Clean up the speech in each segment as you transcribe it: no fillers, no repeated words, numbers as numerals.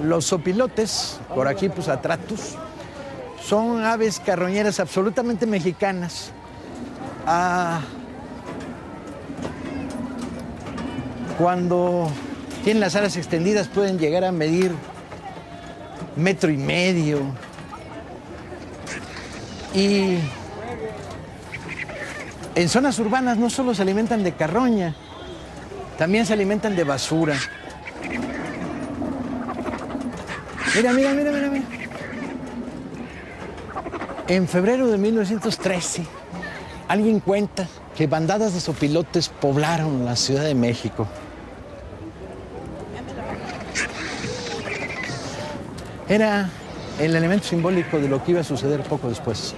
Los zopilotes, por aquí pues atratus, son aves carroñeras absolutamente mexicanas. Cuando tienen las alas extendidas pueden llegar a medir 1,5 metros. Y en zonas urbanas no solo se alimentan de carroña, también se alimentan de basura. Mira. En febrero de 1913, alguien cuenta que bandadas de zopilotes poblaron la Ciudad de México. Era el elemento simbólico de lo que iba a suceder poco después.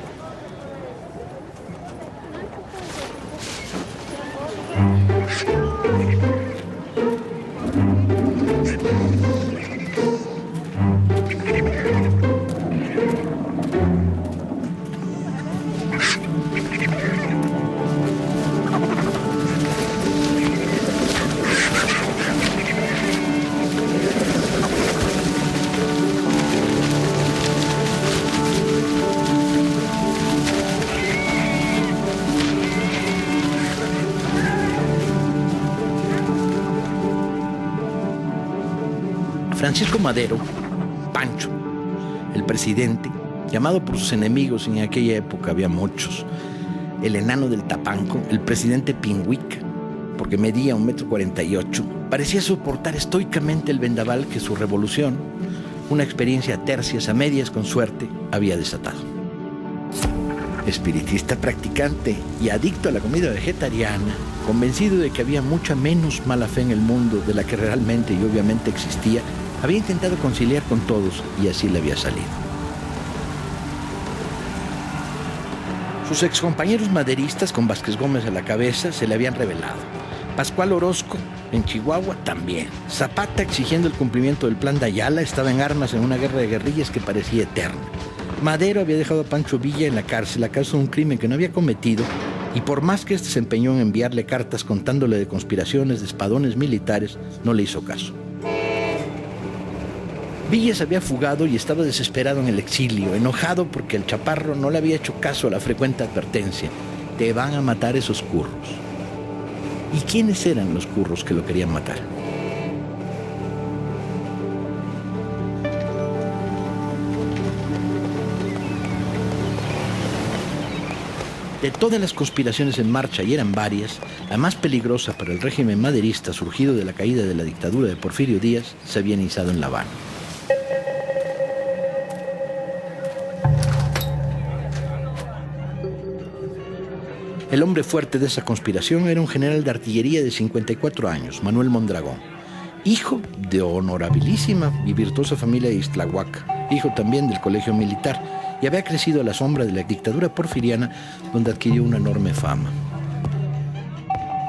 Francisco Madero, Pancho, el presidente, llamado por sus enemigos, en aquella época había muchos, el enano del Tapanco, el presidente Pingüica, porque medía 1,48 metros, parecía soportar estoicamente el vendaval que su revolución, una experiencia a tercias, a medias con suerte, había desatado. Espiritista practicante y adicto a la comida vegetariana, convencido de que había mucha menos mala fe en el mundo de la que realmente y obviamente existía, había intentado conciliar con todos y así le había salido. Sus excompañeros maderistas, con Vázquez Gómez a la cabeza, se le habían rebelado. Pascual Orozco, en Chihuahua, también. Zapata, exigiendo el cumplimiento del plan de Ayala, estaba en armas en una guerra de guerrillas que parecía eterna. Madero había dejado a Pancho Villa en la cárcel a causa de un crimen que no había cometido, y por más que éste se empeñó en enviarle cartas contándole de conspiraciones, de espadones militares, no le hizo caso. Villa se había fugado y estaba desesperado en el exilio, enojado porque el chaparro no le había hecho caso a la frecuente advertencia: te van a matar esos curros. ¿Y quiénes eran los curros que lo querían matar? De todas las conspiraciones en marcha, y eran varias, la más peligrosa para el régimen maderista surgido de la caída de la dictadura de Porfirio Díaz se había iniciado en La Habana. El hombre fuerte de esa conspiración era un general de artillería de 54 años, Manuel Mondragón, hijo de honorabilísima y virtuosa familia de Ixtlahuaca, hijo también del colegio militar, y había crecido a la sombra de la dictadura porfiriana, donde adquirió una enorme fama.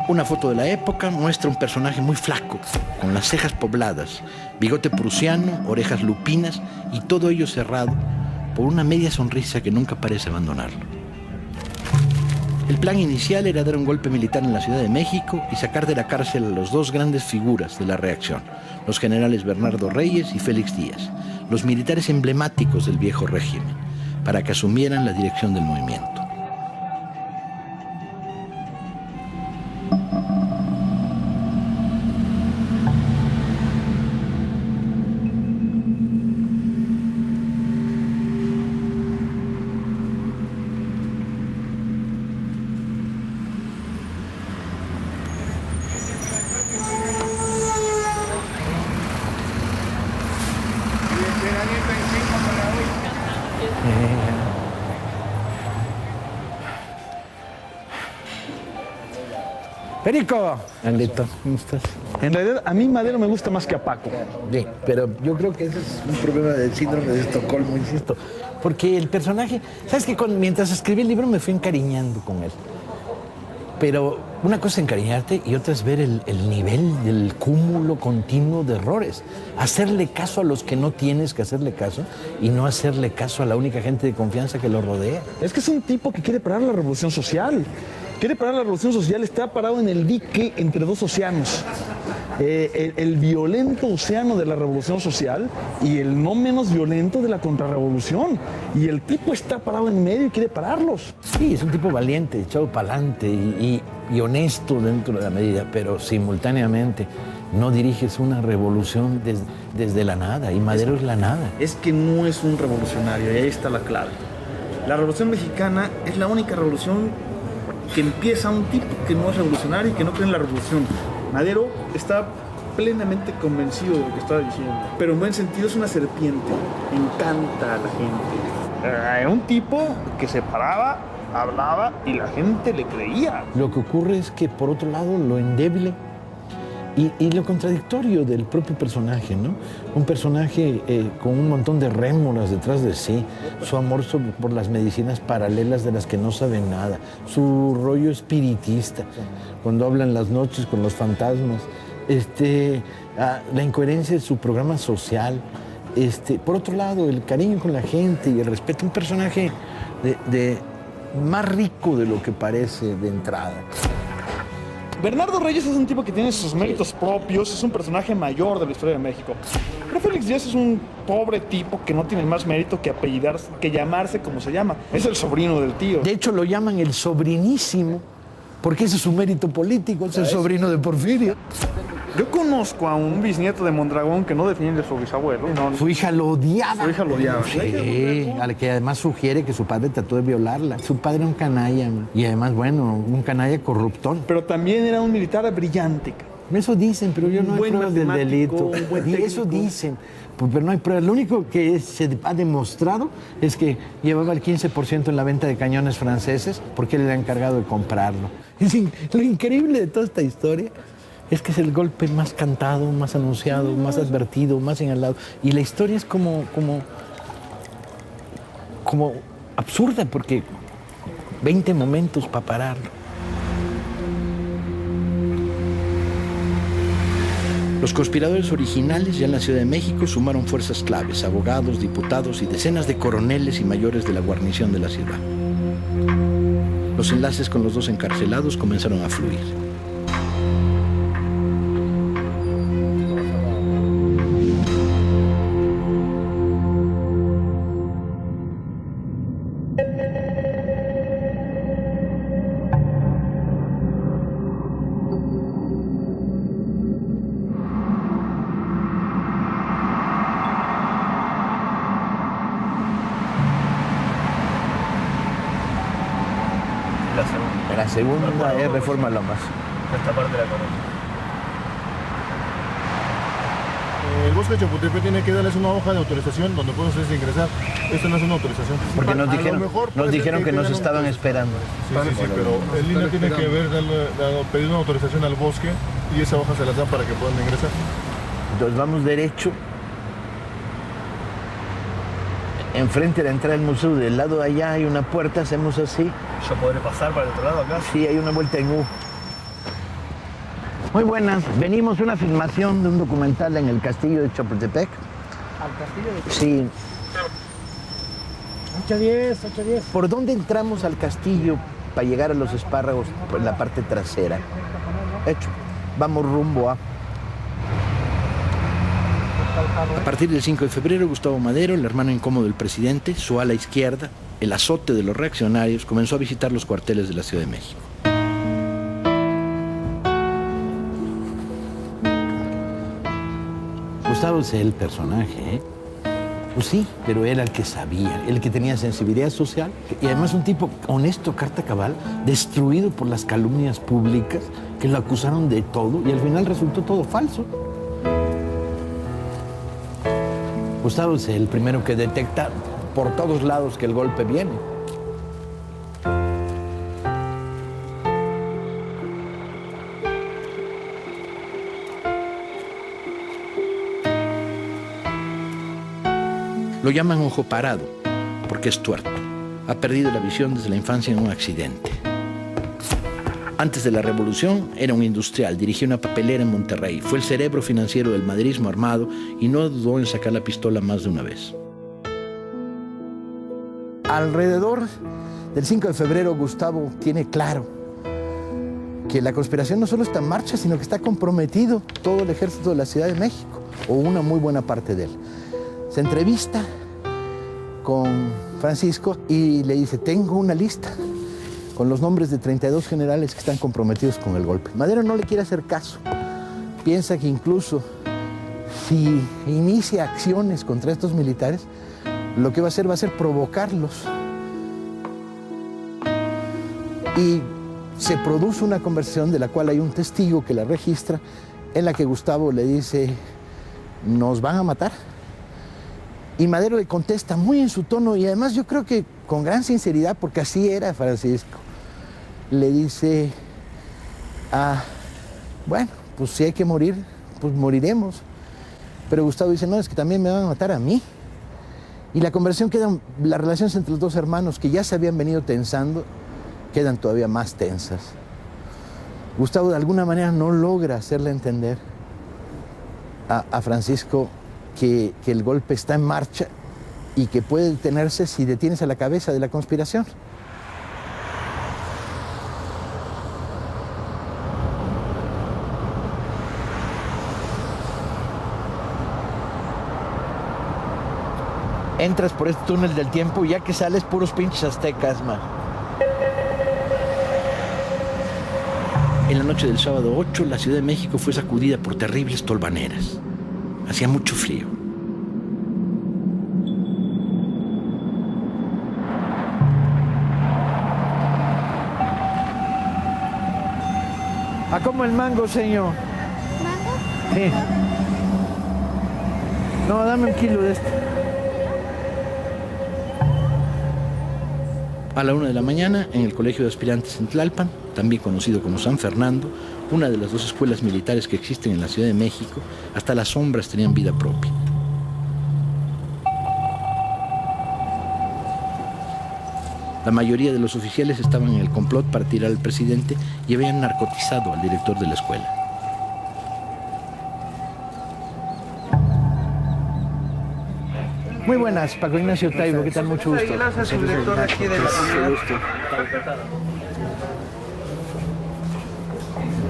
Una foto de la época muestra un personaje muy flaco, con las cejas pobladas, bigote prusiano, orejas lupinas y todo ello cerrado por una media sonrisa que nunca parece abandonarlo. El plan inicial era dar un golpe militar en la Ciudad de México y sacar de la cárcel a las dos grandes figuras de la reacción, los generales Bernardo Reyes y Félix Díaz, los militares emblemáticos del viejo régimen, para que asumieran la dirección del movimiento. Perico. Andito, ¿cómo estás? En realidad, a mí Madero me gusta más que a Paco. Sí, pero yo creo que ese es un problema del síndrome de Estocolmo, insisto. Porque el personaje, ¿sabes qué? Mientras escribí el libro me fui encariñando con él. Pero una cosa es encariñarte y otra es ver el nivel del cúmulo continuo de errores. Hacerle caso a los que no tienes que hacerle caso y no hacerle caso a la única gente de confianza que lo rodea. Es que es un tipo que quiere parar la revolución social. Quiere parar la revolución social, está parado en el dique entre dos océanos. el violento océano de la revolución social y el no menos violento de la contrarrevolución. Y el tipo está parado en medio y quiere pararlos. Sí, es un tipo valiente, echado para adelante y honesto dentro de la medida, pero simultáneamente no diriges una revolución desde la nada, y Madero es la nada. Es que no es un revolucionario, y ahí está la clave. La Revolución Mexicana es la única revolución que empieza un tipo que no es revolucionario y que no cree en la revolución. Madero está plenamente convencido de lo que estaba diciendo, pero en buen sentido es una serpiente, encanta a la gente. Era un tipo que se paraba, hablaba y la gente le creía. Lo que ocurre es que, por otro lado, lo endeble y lo contradictorio del propio personaje, ¿no? Un personaje con un montón de rémoras detrás de sí, su amor por las medicinas paralelas de las que no saben nada, su rollo espiritista, cuando habla en las noches con los fantasmas, la incoherencia de su programa social, por otro lado, el cariño con la gente y el respeto, un personaje más rico de lo que parece de entrada. Bernardo Reyes es un tipo que tiene sus méritos propios, es un personaje mayor de la historia de México. Pero Félix Díaz es un pobre tipo que no tiene más mérito que apellidarse, que llamarse como se llama. Es el sobrino del tío. De hecho, lo llaman el sobrinísimo, porque ese es su mérito político, es el sobrino de Porfirio. Yo conozco a un bisnieto de Mondragón que no defiende a su bisabuelo. No, Su hija lo odiaba. Su hija lo odiaba. Sí, al que además sugiere que su padre trató de violarla. Su padre era un canalla, man. Y además, bueno, un canalla corruptón. Pero también era un militar brillante. Eso dicen, pero yo no hay pruebas del delito. Y eso dicen, pero no hay pruebas. Lo único que se ha demostrado es que llevaba el 15% en la venta de cañones franceses porque él era encargado de comprarlo. Lo increíble de toda esta historia es que es el golpe más cantado, más anunciado, más advertido, más señalado. Y la historia es como absurda, porque 20 momentos para pararlo. Los conspiradores originales ya en la Ciudad de México sumaron fuerzas claves, abogados, diputados y decenas de coroneles y mayores de la guarnición de la ciudad. Los enlaces con los dos encarcelados comenzaron a fluir. La segunda es Reforma Lomas. Esta parte de la colonia. El bosque de Chapultepec tiene que darles una hoja de autorización donde pueden ustedes ingresar. Esto no es una autorización. Porque nos A lo dijeron, mejor nos puede ser dijeron que nos tengan estaban esperando. Sí, pero el INE tiene que pedir una autorización al bosque y esa hoja se las dan para que puedan ingresar. Entonces vamos derecho. Enfrente de la entrada del museo, del lado de allá hay una puerta, hacemos así. ¿Yo podré pasar para el otro lado acá? Sí, hay una vuelta en U. Muy buenas, venimos a una filmación de un documental en el castillo de Chapultepec. ¿Al castillo de Sí. 810, 810. ¿Por dónde entramos al castillo para llegar a los espárragos? Por la parte trasera. Hecho, vamos rumbo a... A partir del 5 de febrero, Gustavo Madero, el hermano incómodo del presidente, su ala izquierda, el azote de los reaccionarios, comenzó a visitar los cuarteles de la Ciudad de México. Gustavo es el personaje, ¿eh? Pues sí, pero era el que sabía, el que tenía sensibilidad social y además un tipo honesto, carta cabal, destruido por las calumnias públicas que lo acusaron de todo y al final resultó todo falso. Gustavo es el primero que detecta por todos lados que el golpe viene. Lo llaman ojo parado, porque es tuerto. Ha perdido la visión desde la infancia en un accidente. Antes de la revolución era un industrial, dirigía una papelera en Monterrey, fue el cerebro financiero del maderismo armado y no dudó en sacar la pistola más de una vez. Alrededor del 5 de febrero, Gustavo tiene claro que la conspiración no solo está en marcha, sino que está comprometido todo el ejército de la Ciudad de México, o una muy buena parte de él. Se entrevista con Francisco y le dice, tengo una lista con los nombres de 32 generales que están comprometidos con el golpe. Madero no le quiere hacer caso. Piensa que incluso si inicia acciones contra estos militares, lo que va a hacer provocarlos. Y se produce una conversación de la cual hay un testigo que la registra, en la que Gustavo le dice, ¿nos van a matar? Y Madero le contesta muy en su tono, y además yo creo que con gran sinceridad, porque así era Francisco. Le dice, bueno, pues si hay que morir, pues moriremos. Pero Gustavo dice, no, es que también me van a matar a mí. Y la conversación las relaciones entre los dos hermanos, que ya se habían venido tensando, quedan todavía más tensas. Gustavo de alguna manera no logra hacerle entender a Francisco que el golpe está en marcha y que puede detenerse si detienes a la cabeza de la conspiración. Entras por este túnel del tiempo y ya que sales, puros pinches aztecas, man. En la noche del sábado 8, la Ciudad de México fue sacudida por terribles tolvaneras. Hacía mucho frío. ¿A cómo el mango, señor? ¿Mango? Sí. No, dame 1 kilo de este. A la 1 de la mañana, en el Colegio de Aspirantes en Tlalpan, también conocido como San Fernando, una de las 2 escuelas militares que existen en la Ciudad de México, hasta las sombras tenían vida propia. La mayoría de los oficiales estaban en el complot para tirar al presidente y habían narcotizado al director de la escuela. Muy buenas, Paco Ignacio Taibo, ¿qué tal? Mucho gusto. Gracias, su director aquí de la comunidad.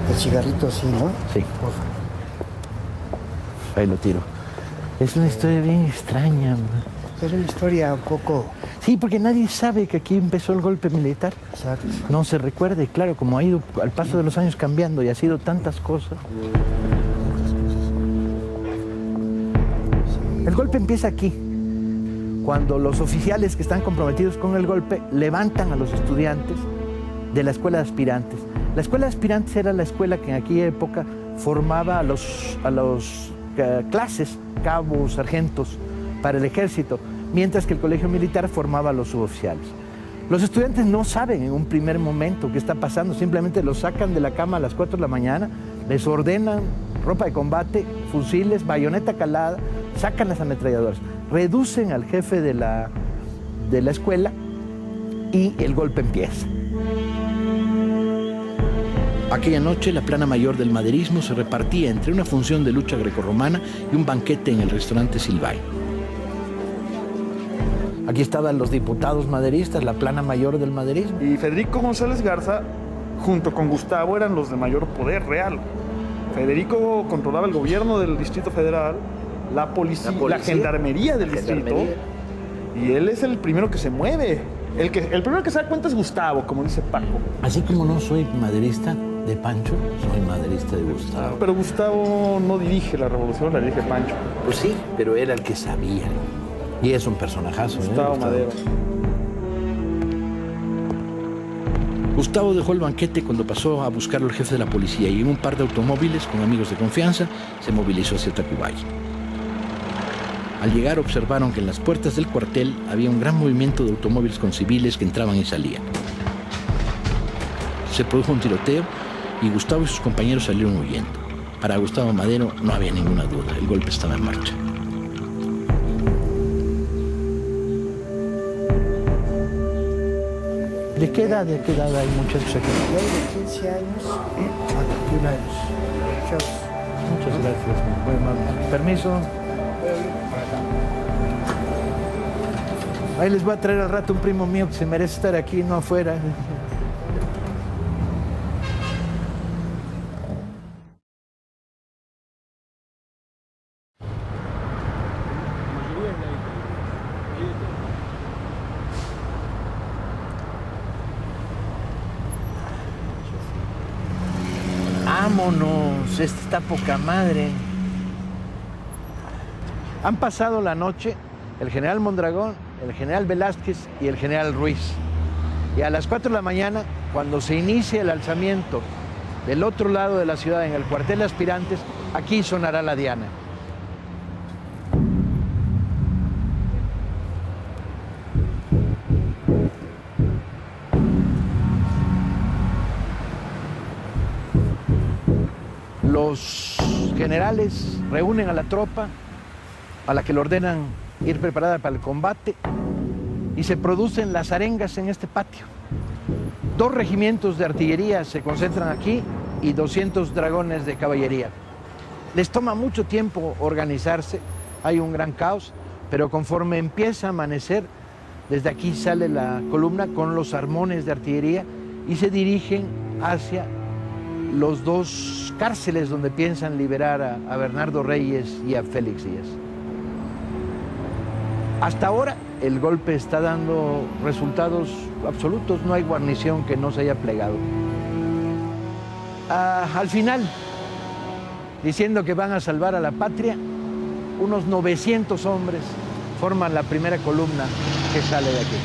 El cigarrito sí, ¿no? Sí. Ahí lo tiro. Es una historia bien extraña, man. Es una historia un poco... Sí, porque nadie sabe que aquí empezó el golpe militar. Exacto. No se recuerde, claro, como ha ido al paso de los años cambiando y ha sido tantas cosas. El golpe empieza aquí, cuando los oficiales que están comprometidos con el golpe levantan a los estudiantes de la escuela de aspirantes. La escuela de aspirantes era la escuela que en aquella época formaba a los clases, cabos, sargentos, para el ejército, mientras que el colegio militar formaba a los suboficiales. Los estudiantes no saben en un primer momento qué está pasando, simplemente los sacan de la cama a las 4 de la mañana, les ordenan ropa de combate, fusiles, bayoneta calada, sacan las ametralladoras, reducen al jefe de la escuela y el golpe empieza. Aquella noche la plana mayor del maderismo se repartía entre una función de lucha grecorromana y un banquete en el restaurante Silvay. Aquí estaban los diputados maderistas, la plana mayor del maderismo. Y Federico González Garza, junto con Gustavo, eran los de mayor poder real. Federico controlaba el gobierno del Distrito Federal, la policía, la gendarmería del distrito, y él es el primero que se mueve. El primero que se da cuenta es Gustavo, como dice Paco. Así como no soy maderista de Pancho, soy maderista de Gustavo. Pero Gustavo no dirige la revolución, la dirige Pancho. Pues sí, pero era el que sabía. Y es un personajazo. Gustavo Madero. Gustavo dejó el banquete cuando pasó a buscarlo el jefe de la policía y en un par de automóviles con amigos de confianza se movilizó hacia Tacubaya. Al llegar observaron que en las puertas del cuartel había un gran movimiento de automóviles con civiles que entraban y salían. Se produjo un tiroteo y Gustavo y sus compañeros salieron huyendo. Para Gustavo Madero no había ninguna duda, el golpe estaba en marcha. ¿De qué edad hay muchachos aquí? Y hay de 15 años a 21 años. Muchas gracias, muy amable. Permiso. Ahí les voy a traer al rato un primo mío que se merece estar aquí, no afuera. Vámonos, esta está poca madre. Han pasado la noche el general Mondragón, el general Velázquez y el general Ruiz. Y a las 4 de la mañana, cuando se inicia el alzamiento del otro lado de la ciudad, en el cuartel de aspirantes, aquí sonará la diana. Los generales reúnen a la tropa, a la que le ordenan ir preparada para el combate, y se producen las arengas en este patio. 2 regimientos de artillería se concentran aquí y 200 dragones de caballería. Les toma mucho tiempo organizarse, hay un gran caos, pero conforme empieza a amanecer, desde aquí sale la columna con los armones de artillería y se dirigen hacia los 2 cárceles donde piensan liberar a Bernardo Reyes y a Félix Díaz. Hasta ahora el golpe está dando resultados absolutos, no hay guarnición que no se haya plegado. Al final, diciendo que van a salvar a la patria, unos 900 hombres forman la primera columna que sale de aquí.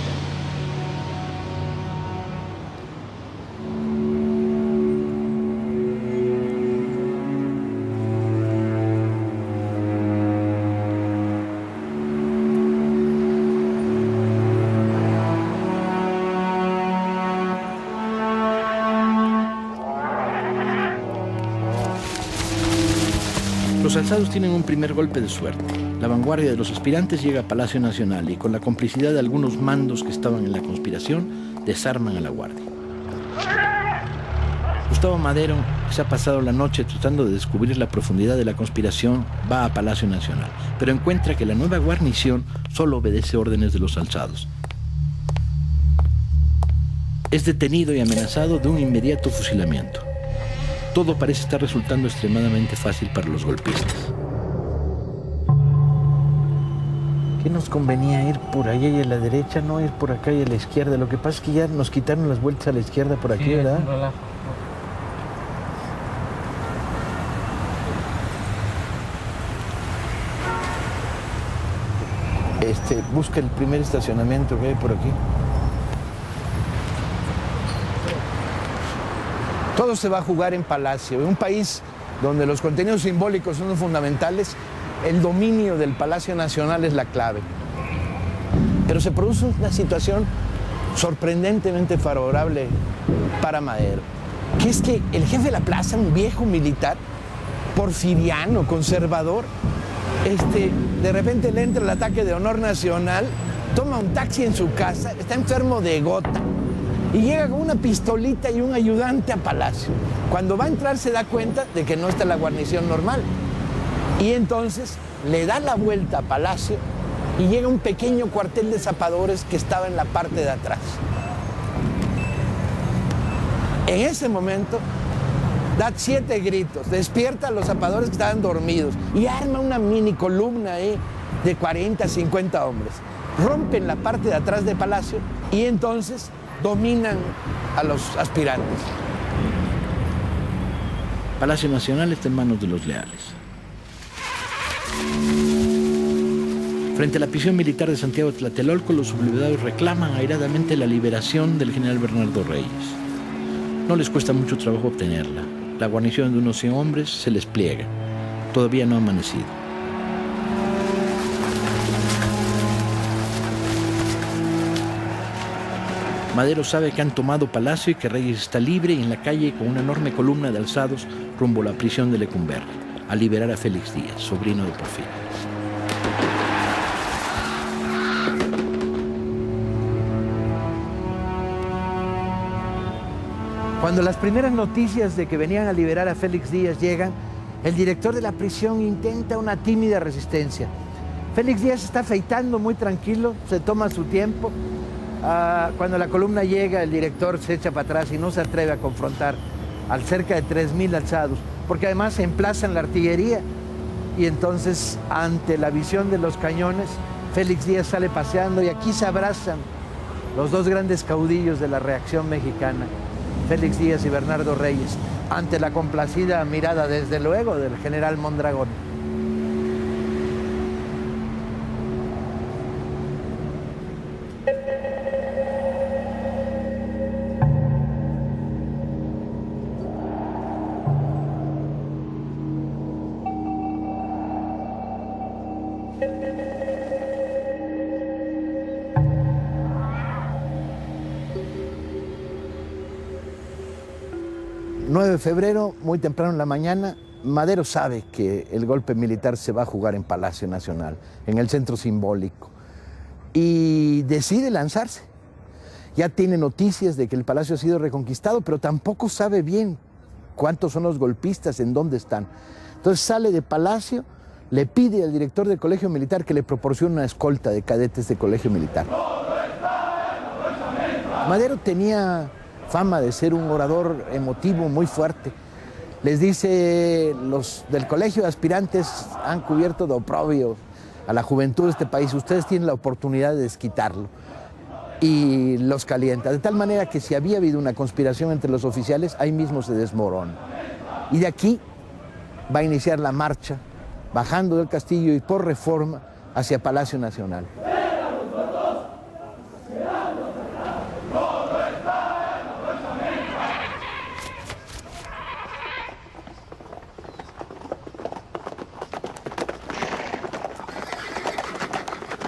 Los alzados tienen un primer golpe de suerte. La vanguardia de los aspirantes llega a Palacio Nacional y, con la complicidad de algunos mandos que estaban en la conspiración, desarman a la guardia. Gustavo Madero, que se ha pasado la noche tratando de descubrir la profundidad de la conspiración, va a Palacio Nacional, pero encuentra que la nueva guarnición solo obedece órdenes de los alzados. Es detenido y amenazado de un inmediato fusilamiento. Todo parece estar resultando extremadamente fácil para los golpistas. ¿Qué nos convenía ir por allá y a la derecha, no ir por acá y a la izquierda? Lo que pasa es que ya nos quitaron las vueltas a la izquierda por aquí, sí, ¿verdad? Busca el primer estacionamiento que hay por aquí. Todo se va a jugar en Palacio. En un país donde los contenidos simbólicos son fundamentales, el dominio del Palacio Nacional es la clave. Pero se produce una situación sorprendentemente favorable para Madero, que es que el jefe de la plaza, un viejo militar, porfiriano, conservador, de repente le entra el ataque de honor nacional, toma un taxi en su casa, está enfermo de gota, y llega con una pistolita y un ayudante a Palacio. Cuando va a entrar se da cuenta de que no está la guarnición normal. Y entonces le da la vuelta a Palacio y llega a un pequeño cuartel de zapadores que estaba en la parte de atrás. En ese momento da 7 gritos, despierta a los zapadores que estaban dormidos y arma una mini columna de 40, 50 hombres. Rompen la parte de atrás de Palacio y entonces dominan a los aspirantes. Palacio Nacional está en manos de los leales. Frente a la prisión militar de Santiago de Tlatelolco, los sublevados reclaman airadamente la liberación del general Bernardo Reyes. No les cuesta mucho trabajo obtenerla. La guarnición de unos 100 hombres se les pliega. Todavía no ha amanecido. Madero sabe que han tomado Palacio y que Reyes está libre y en la calle con una enorme columna de alzados rumbo a la prisión de Lecumberri, a liberar a Félix Díaz, sobrino de Porfirio. Cuando las primeras noticias de que venían a liberar a Félix Díaz llegan, el director de la prisión intenta una tímida resistencia. Félix Díaz está afeitando muy tranquilo, se toma su tiempo. Cuando la columna llega, el director se echa para atrás y no se atreve a confrontar a cerca de 3,000 alzados, porque además se emplazan la artillería y entonces, ante la visión de los cañones, Félix Díaz sale paseando y aquí se abrazan los 2 grandes caudillos de la reacción mexicana, Félix Díaz y Bernardo Reyes. ante la complacida mirada, desde luego, del general Mondragón. De febrero, muy temprano en la mañana, Madero sabe que el golpe militar se va a jugar en Palacio Nacional, en el centro simbólico, y decide lanzarse. Ya tiene noticias de que el palacio ha sido reconquistado, pero tampoco sabe bien cuántos son los golpistas, en dónde están. Entonces sale de Palacio, le pide al director del Colegio Militar que le proporcione una escolta de cadetes de Colegio Militar. Madero tenía fama de ser un orador emotivo muy fuerte. Les dice, los del colegio de aspirantes han cubierto de oprobio a la juventud de este país, ustedes tienen la oportunidad de desquitarlo. Y los calienta, de tal manera que si había habido una conspiración entre los oficiales, ahí mismo se desmorona. Y de aquí va a iniciar la marcha, bajando del castillo y por Reforma hacia Palacio Nacional.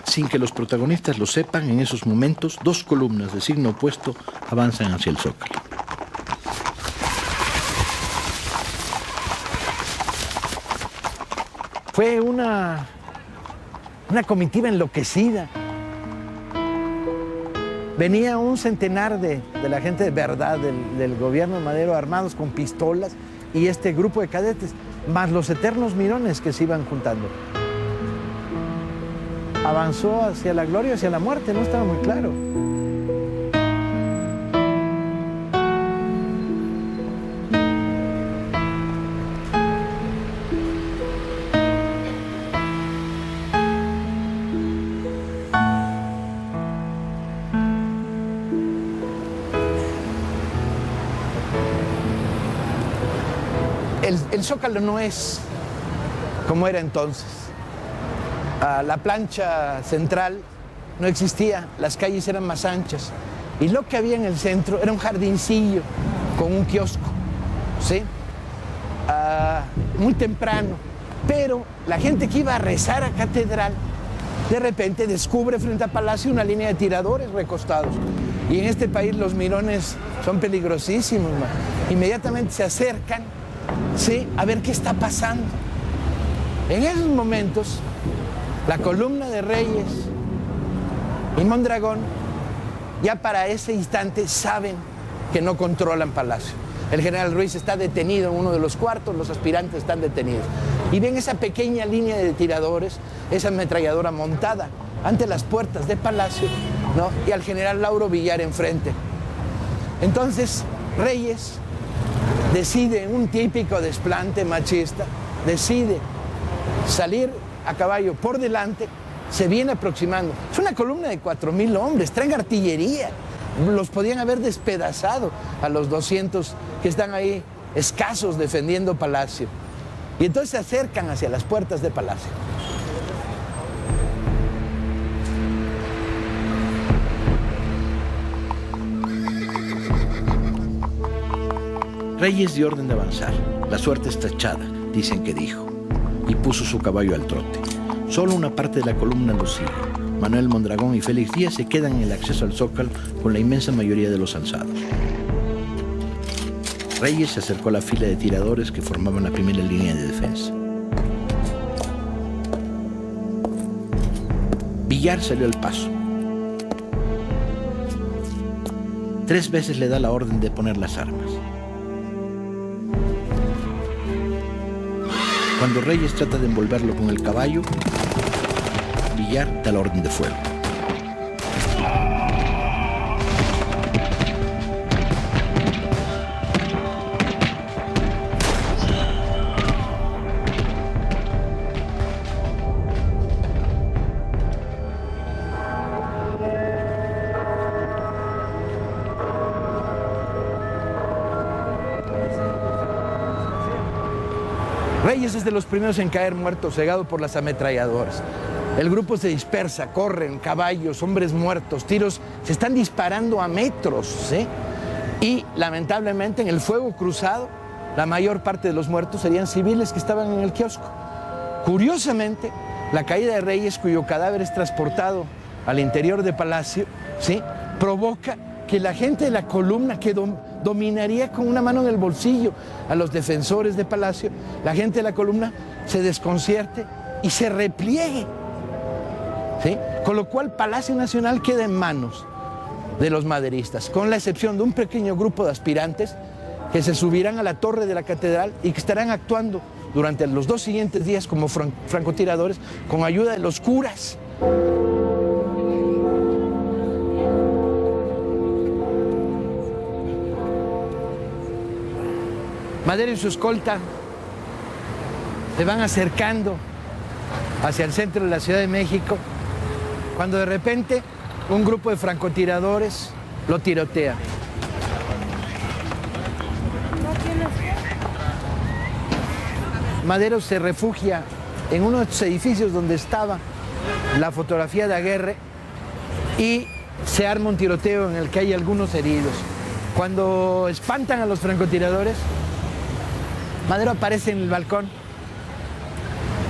Sin que los protagonistas lo sepan, en esos momentos, dos columnas de signo opuesto avanzan hacia el Zócalo. Fue una comitiva enloquecida. Venía un centenar de la gente de verdad del gobierno de Madero, armados con pistolas, y este grupo de cadetes, más los eternos mirones que se iban juntando. Avanzó hacia la gloria, hacia la muerte, no estaba muy claro. El Zócalo no es como era entonces. La plancha central no existía, las calles eran más anchas y lo que había en el centro era un jardincillo con un kiosco, ¿sí? Muy temprano, pero la gente que iba a rezar a Catedral de repente descubre frente a Palacio una línea de tiradores recostados, y en este país los mirones son peligrosísimos, man. Inmediatamente se acercan, ¿sí?, a ver qué está pasando. En esos momentos la columna de Reyes y Mondragón ya para ese instante saben que no controlan Palacio. El general Ruiz está detenido en uno de los cuartos, los aspirantes están detenidos. Y ven esa pequeña línea de tiradores, esa ametralladora montada ante las puertas de Palacio, ¿no?, y al general Lauro Villar enfrente. Entonces Reyes decide, en un típico desplante machista, decide salir a caballo por delante, se viene aproximando. Es una columna de 4,000 hombres, traen artillería. Los podían haber despedazado a los 200 que están ahí escasos defendiendo Palacio. Y entonces se acercan hacia las puertas de Palacio. Reyes dio orden de avanzar. La suerte está echada, dicen que dijo, y puso su caballo al trote. Solo una parte de la columna lo sigue. Manuel Mondragón y Félix Díaz se quedan en el acceso al Zócalo con la inmensa mayoría de los alzados. Reyes se acercó a la fila de tiradores que formaban la primera línea de defensa. Villar salió al paso. 3 veces le da la orden de poner las armas. Cuando Reyes trata de envolverlo con el caballo, Villar da la orden de fuego. Reyes es de los primeros en caer muerto, cegado por las ametralladoras. El grupo se dispersa, corren caballos, hombres muertos, tiros, se están disparando a metros, ¿sí? Y lamentablemente en el fuego cruzado, la mayor parte de los muertos serían civiles que estaban en el kiosco. Curiosamente, la caída de Reyes, cuyo cadáver es transportado al interior de Palacio, ¿sí?, provoca que la gente de la columna, que dominaría con una mano en el bolsillo a los defensores de Palacio, la gente de la columna se desconcierte y se repliegue, ¿sí? Con lo cual Palacio Nacional queda en manos de los maderistas, con la excepción de un pequeño grupo de aspirantes que se subirán a la torre de la catedral y que estarán actuando durante los 2 siguientes días como francotiradores con ayuda de los curas. Madero y su escolta se van acercando hacia el centro de la Ciudad de México, cuando de repente un grupo de francotiradores lo tirotea. Madero se refugia en uno de estos edificios donde estaba la fotografía de Aguirre y se arma un tiroteo en el que hay algunos heridos. Cuando espantan a los francotiradores, Madero aparece en el balcón.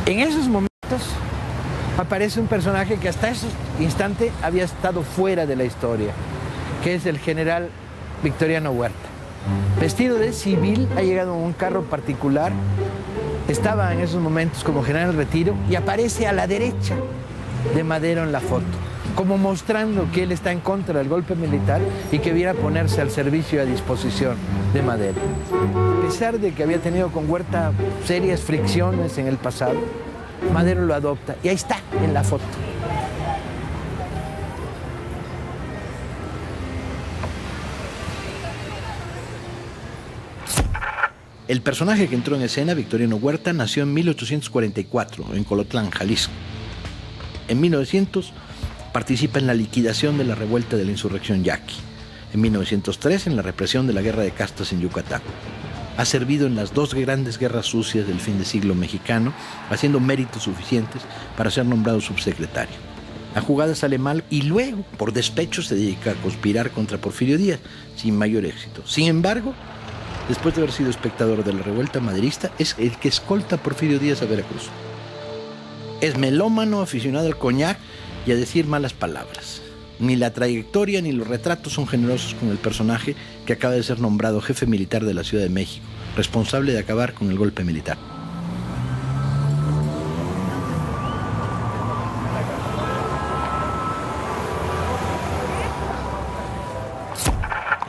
En esos momentos aparece un personaje que hasta ese instante había estado fuera de la historia, que es el general Victoriano Huerta. Vestido de civil, ha llegado en un carro particular, estaba en esos momentos como general de retiro y aparece a la derecha de Madero en la foto, como mostrando que él está en contra del golpe militar y que viene a ponerse al servicio y a disposición de Madero. A pesar de que había tenido con Huerta serias fricciones en el pasado, Madero lo adopta y ahí está en la foto. El personaje que entró en escena, Victoriano Huerta, nació en 1844 en Colotlán, Jalisco. En 1900 participa en la liquidación de la revuelta de la insurrección yaqui. En 1903 en la represión de la guerra de castas en Yucatán. Ha servido en las 2 grandes guerras sucias del fin de siglo mexicano, haciendo méritos suficientes para ser nombrado subsecretario. La jugada sale mal y luego, por despecho, se dedica a conspirar contra Porfirio Díaz, sin mayor éxito. Sin embargo, después de haber sido espectador de la revuelta maderista, es el que escolta a Porfirio Díaz a Veracruz. Es melómano, aficionado al coñac y a decir malas palabras. Ni la trayectoria ni los retratos son generosos con el personaje que acaba de ser nombrado jefe militar de la Ciudad de México, responsable de acabar con el golpe militar.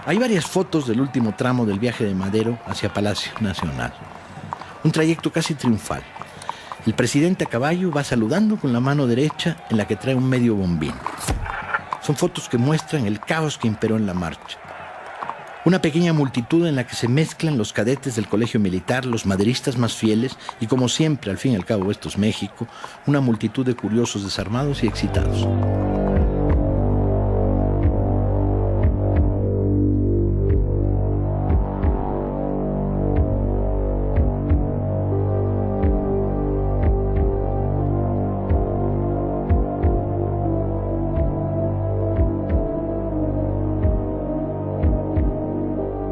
Hay varias fotos del último tramo del viaje de Madero hacia Palacio Nacional. Un trayecto casi triunfal. El presidente a caballo va saludando con la mano derecha en la que trae un medio bombín. Son fotos que muestran el caos que imperó en la marcha. Una pequeña multitud en la que se mezclan los cadetes del colegio militar, los maderistas más fieles y, como siempre, al fin y al cabo esto es México, una multitud de curiosos desarmados y excitados.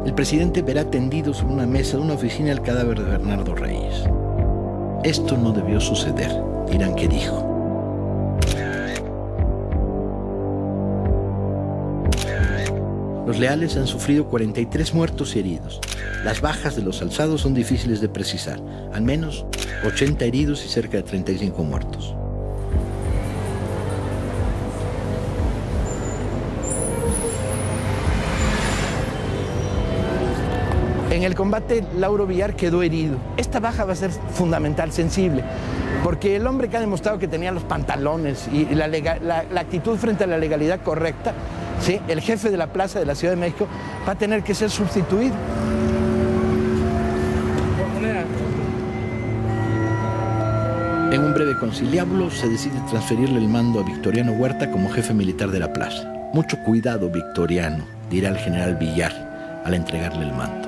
El presidente verá tendido sobre una mesa de una oficina el cadáver de Bernardo Reyes. Esto no debió suceder, dirán que dijo. Los leales han sufrido 43 muertos y heridos. Las bajas de los alzados son difíciles de precisar, al menos 80 heridos y cerca de 35 muertos. En el combate, Lauro Villar quedó herido. Esta baja va a ser fundamental, sensible, porque el hombre que ha demostrado que tenía los pantalones y la actitud frente a la legalidad correcta, ¿sí?, el jefe de la plaza de la Ciudad de México, va a tener que ser sustituido. En un breve conciliábulo se decide transferirle el mando a Victoriano Huerta como jefe militar de la plaza. Mucho cuidado, Victoriano, dirá el general Villar al entregarle el mando.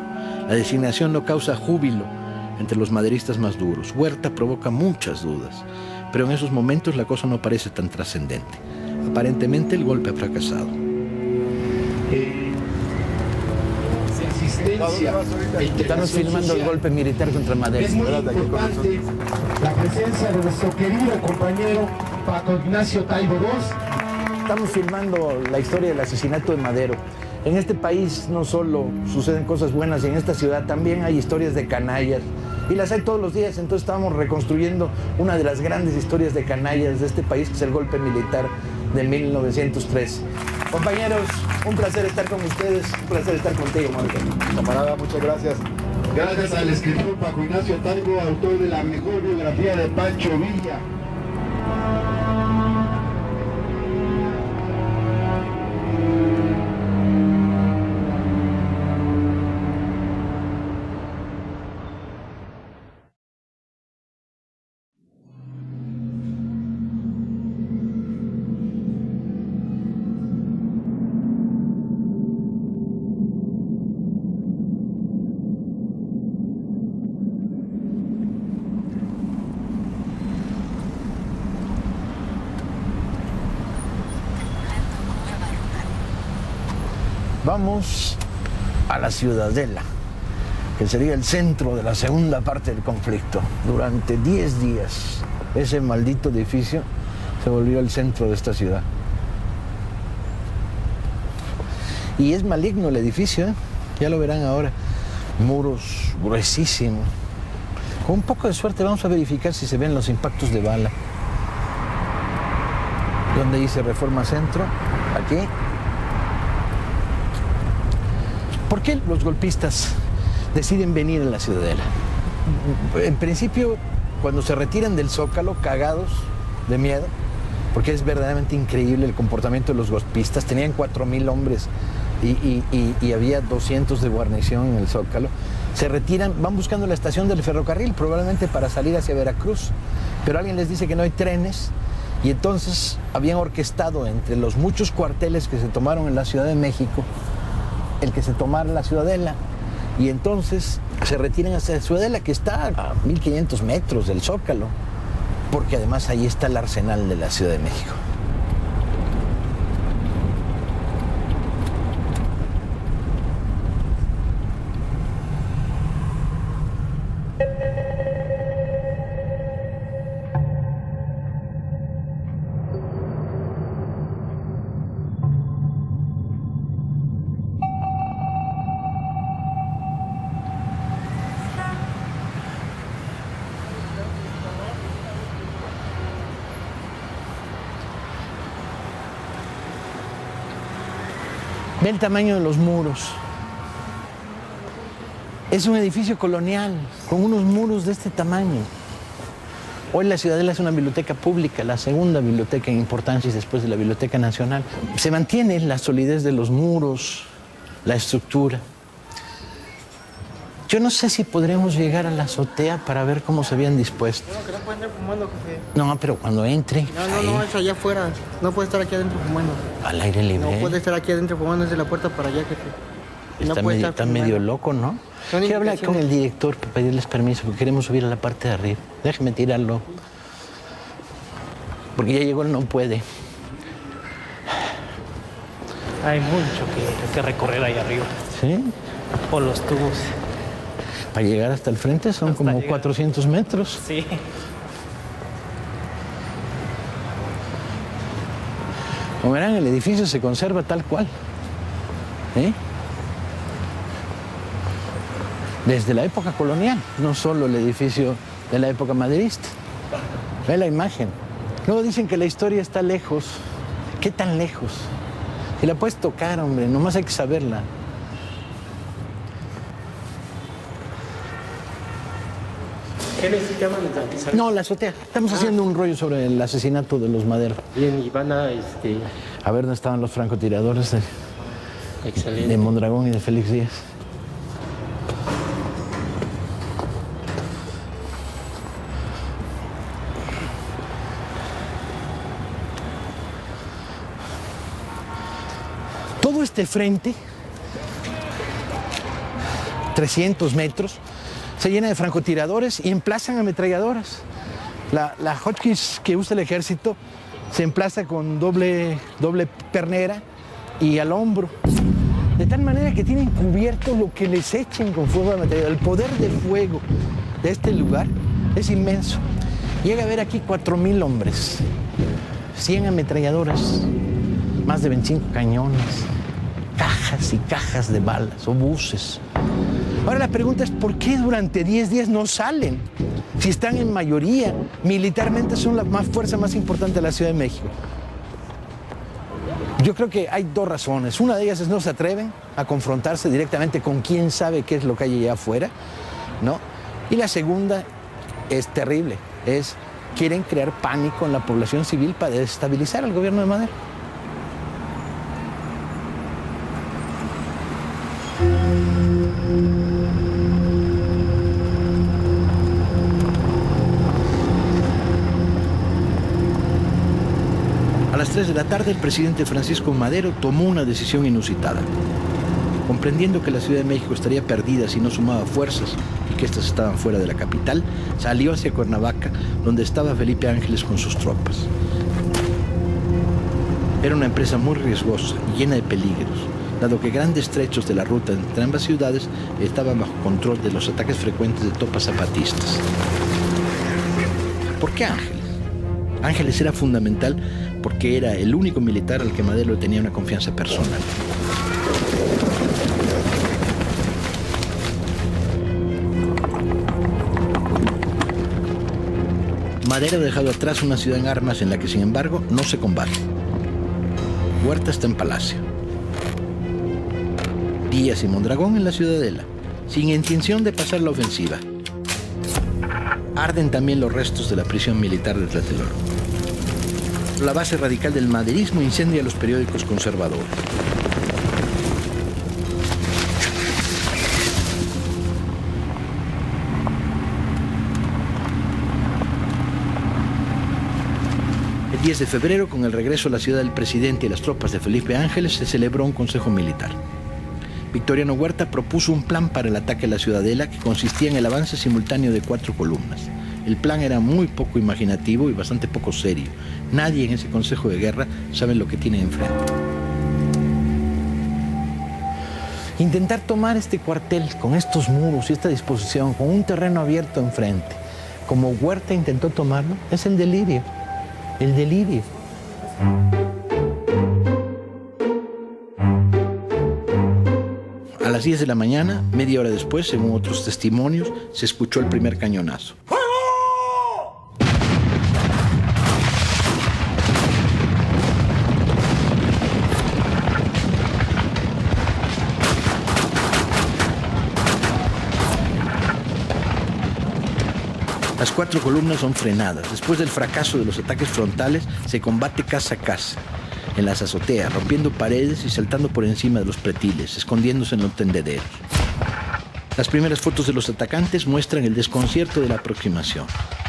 La designación no causa júbilo entre los maderistas más duros. Huerta provoca muchas dudas, pero en esos momentos la cosa no parece tan trascendente. Aparentemente el golpe ha fracasado. Estamos filmando el golpe militar contra Madero. Es muy importante la presencia de nuestro querido compañero Paco Ignacio Taibo II. Estamos filmando la historia del asesinato de Madero. En este país no solo suceden cosas buenas, en esta ciudad también hay historias de canallas. Y las hay todos los días, entonces estamos reconstruyendo una de las grandes historias de canallas de este país, que es el golpe militar de 1903. Compañeros, un placer estar con ustedes, un placer estar contigo, Mónica. Camarada, muchas gracias. Gracias al escritor Paco Ignacio Taibo, autor de la mejor biografía de Pancho Villa. Vamos a la Ciudadela, que sería el centro de la segunda parte del conflicto. Durante 10 días, ese maldito edificio se volvió el centro de esta ciudad. Y es maligno el edificio, ¿eh? Ya lo verán ahora. Muros gruesísimos. Con un poco de suerte vamos a verificar si se ven los impactos de bala. ¿Dónde dice Reforma Centro? Aquí. ¿Por qué los golpistas deciden venir a la Ciudadela? En principio, cuando se retiran del Zócalo, cagados de miedo, porque es verdaderamente increíble el comportamiento de los golpistas. Tenían 4,000 hombres y había 200 de guarnición en el Zócalo. Se retiran, van buscando la estación del ferrocarril, probablemente para salir hacia Veracruz, pero alguien les dice que no hay trenes, y entonces habían orquestado entre los muchos cuarteles que se tomaron en la Ciudad de México el que se tomara la Ciudadela, y entonces se retiran hacia la Ciudadela, que está a 1500 metros del Zócalo, porque además ahí está el arsenal de la Ciudad de México. Ve el tamaño de los muros. Es un edificio colonial, con unos muros de este tamaño. Hoy la Ciudadela es una biblioteca pública, la segunda biblioteca en importancia después de la Biblioteca Nacional. Se mantiene la solidez de los muros, la estructura. Yo no sé si podremos llegar a la azotea para ver cómo se habían dispuesto. No, que no puede entrar fumando, jefe. No, pero cuando entre... No, es allá afuera. No puede estar aquí adentro fumando. Al aire libre. No puede estar aquí adentro fumando desde la puerta para allá, jefe. Está medio loco, ¿no? Quiero hablar con el director para pedirles permiso, porque queremos subir a la parte de arriba. Déjeme tirarlo. Porque ya llegó el no puede. Hay mucho que recorrer ahí arriba. ¿Sí? Por los tubos. Para llegar hasta el frente son Hasta como llegar. 400 metros. Sí. Como verán, el edificio se conserva tal cual. ¿Eh? Desde la época colonial, no solo el edificio de la época maderista. Ve la imagen. Luego dicen que la historia está lejos. ¿Qué tan lejos? Si la puedes tocar, hombre, nomás hay que saberla. ¿Qué necesitaban enfatizar? No, la azotea. Estamos haciendo un rollo sobre el asesinato de los Madero. Bien, y van a, A ver dónde estaban los francotiradores excelente. de Mondragón y de Félix Díaz. Todo este frente, 300 metros, se llena de francotiradores y emplazan ametralladoras. La Hotchkiss que usa el ejército se emplaza con doble pernera y al hombro. De tal manera que tienen cubierto lo que les echen con fuego de ametralladora. El poder de fuego de este lugar es inmenso. Llega a haber aquí 4,000 hombres, 100 ametralladoras, más de 25 cañones, cajas y cajas de balas, obuses. Ahora la pregunta es, ¿por qué durante 10 días no salen? Si están en mayoría, militarmente son la fuerza más importante de la Ciudad de México. Yo creo que hay 2 razones. Una de ellas es no se atreven a confrontarse directamente con quién sabe qué es lo que hay allá afuera, ¿no? Y la segunda es terrible, quieren crear pánico en la población civil para desestabilizar al gobierno de Madero. A las 3 de la tarde, el presidente Francisco Madero tomó una decisión inusitada. Comprendiendo que la Ciudad de México estaría perdida si no sumaba fuerzas y que éstas estaban fuera de la capital, salió hacia Cuernavaca, donde estaba Felipe Ángeles con sus tropas. Era una empresa muy riesgosa y llena de peligros, dado que grandes trechos de la ruta entre ambas ciudades estaban bajo control de los ataques frecuentes de tropas zapatistas. ¿Por qué Ángeles? Ángeles era fundamental porque era el único militar al que Madero tenía una confianza personal. Madero ha dejado atrás una ciudad en armas en la que, sin embargo, no se combate. Huerta está en Palacio. Díaz y Mondragón en la Ciudadela, sin intención de pasar la ofensiva. Arden también los restos de la prisión militar de Tlatelolco. La base radical del maderismo incendia los periódicos conservadores. El 10 de febrero, con el regreso a la ciudad del presidente y las tropas de Felipe Ángeles, se celebró un consejo militar. Victoriano Huerta propuso un plan para el ataque a la Ciudadela que consistía en el avance simultáneo de 4 columnas. El plan era muy poco imaginativo y bastante poco serio. Nadie en ese consejo de guerra sabe lo que tiene enfrente. Intentar tomar este cuartel con estos muros y esta disposición, con un terreno abierto enfrente, como Huerta intentó tomarlo, es el delirio. El delirio. A las 10 de la mañana, media hora después, según otros testimonios, se escuchó el primer cañonazo. Las 4 columnas son frenadas. Después del fracaso de los ataques frontales, se combate casa a casa, en las azoteas, rompiendo paredes y saltando por encima de los pretiles, escondiéndose en los tendederos. Las primeras fotos de los atacantes muestran el desconcierto de la aproximación.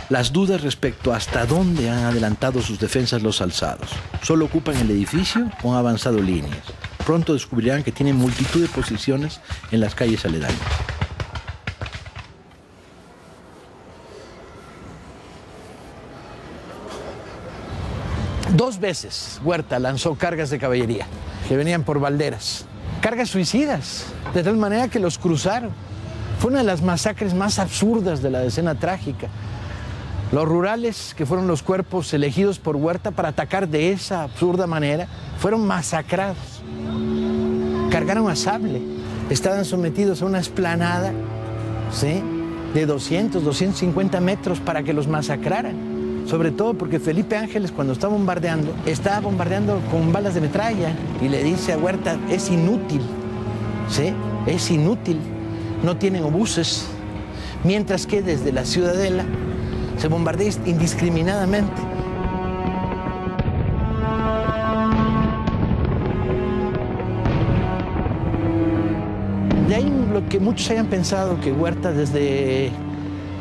Las dudas respecto a hasta dónde han adelantado sus defensas los alzados. ¿Solo ocupan el edificio o han avanzado líneas? Pronto descubrirán que tienen multitud de posiciones en las calles aledañas. Dos veces Huerta lanzó cargas de caballería que venían por Valderas. Cargas suicidas, de tal manera que los cruzaron. Fue una de las masacres más absurdas de la decena trágica. Los rurales, que fueron los cuerpos elegidos por Huerta para atacar de esa absurda manera, fueron masacrados. Cargaron a sable. Estaban sometidos a una explanada, ¿sí?, de 200, 250 metros para que los masacraran. Sobre todo porque Felipe Ángeles, cuando estaba bombardeando con balas de metralla y le dice a Huerta, es inútil, ¿sí? Es inútil, no tienen obuses. Mientras que desde la Ciudadela se bombardea indiscriminadamente. De ahí lo que muchos hayan pensado que Huerta desde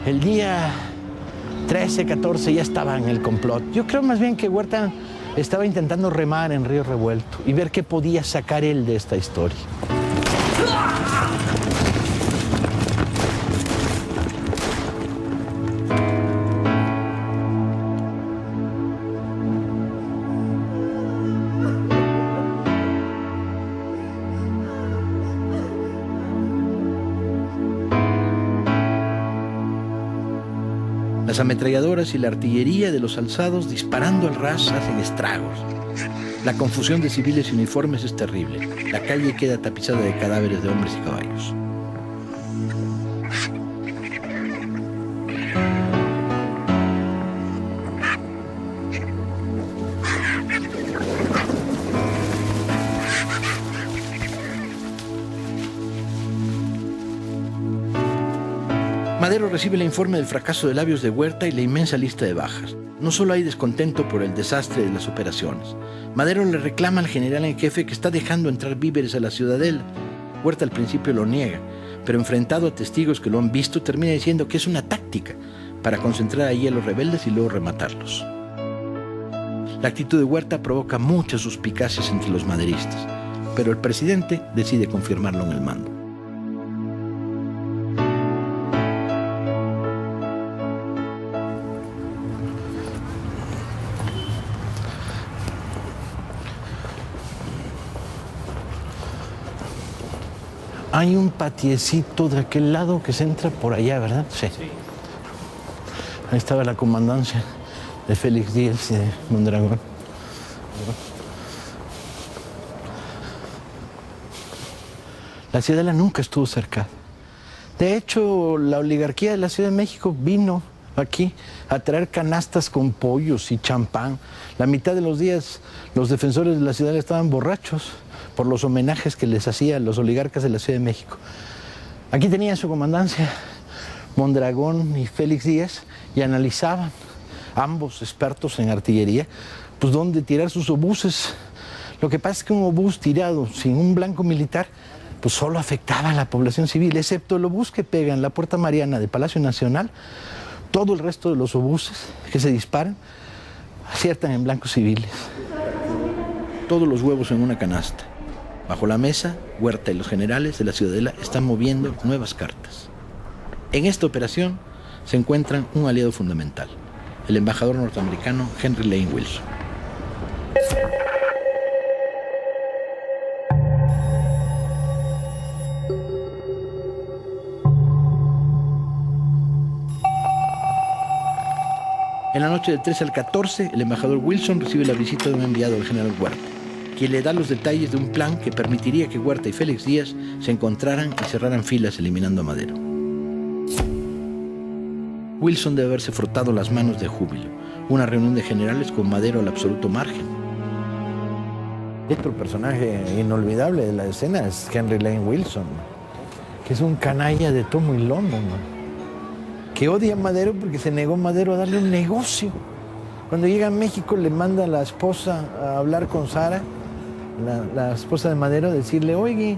el día 13, 14 ya estaba en el complot. Yo creo más bien que Huerta estaba intentando remar en río revuelto y ver qué podía sacar él de esta historia. Las ametralladoras y la artillería de los alzados disparando al ras hacen estragos. La confusión de civiles y uniformes es terrible. La calle queda tapizada de cadáveres de hombres y caballos. Madero recibe el informe del fracaso de Labios de Huerta y la inmensa lista de bajas. No solo hay descontento por el desastre de las operaciones. Madero le reclama al general en jefe que está dejando entrar víveres a la ciudadela. Huerta al principio lo niega, pero enfrentado a testigos que lo han visto, termina diciendo que es una táctica para concentrar allí a los rebeldes y luego rematarlos. La actitud de Huerta provoca muchas suspicacias entre los maderistas, pero el presidente decide confirmarlo en el mando. Hay un patiecito de aquel lado que se entra por allá, ¿verdad? Sí. Ahí estaba la comandancia de Félix Díaz y de Mondragón. La ciudadela nunca estuvo cercada. De hecho, la oligarquía de la Ciudad de México vino aquí a traer canastas con pollos y champán. La mitad de los días los defensores de la ciudadela estaban borrachos por los homenajes que les hacían los oligarcas de la Ciudad de México. Aquí tenían su comandancia Mondragón y Félix Díaz y analizaban, ambos expertos en artillería, pues dónde tirar sus obuses. Lo que pasa es que un obús tirado sin un blanco militar, pues solo afectaba a la población civil, excepto el obús que pega en la Puerta Mariana de Palacio Nacional. Todo el resto de los obuses que se disparan aciertan en blancos civiles. Todos los huevos en una canasta. Bajo la mesa, Huerta y los generales de la ciudadela están moviendo nuevas cartas. En esta operación se encuentran un aliado fundamental, el embajador norteamericano Henry Lane Wilson. En la noche del 13 al 14, el embajador Wilson recibe la visita de un enviado del general Huerta, quien le da los detalles de un plan que permitiría que Huerta y Félix Díaz se encontraran y cerraran filas eliminando a Madero. Wilson debe haberse frotado las manos de júbilo. Una reunión de generales con Madero al absoluto margen. Otro personaje inolvidable de la escena es Henry Lane Wilson, que es un canalla de tomo y lomo, que odia a Madero porque se negó Madero a darle un negocio. Cuando llega a México le manda a la esposa a hablar con Sara, la esposa de Madero, a decirle, oye,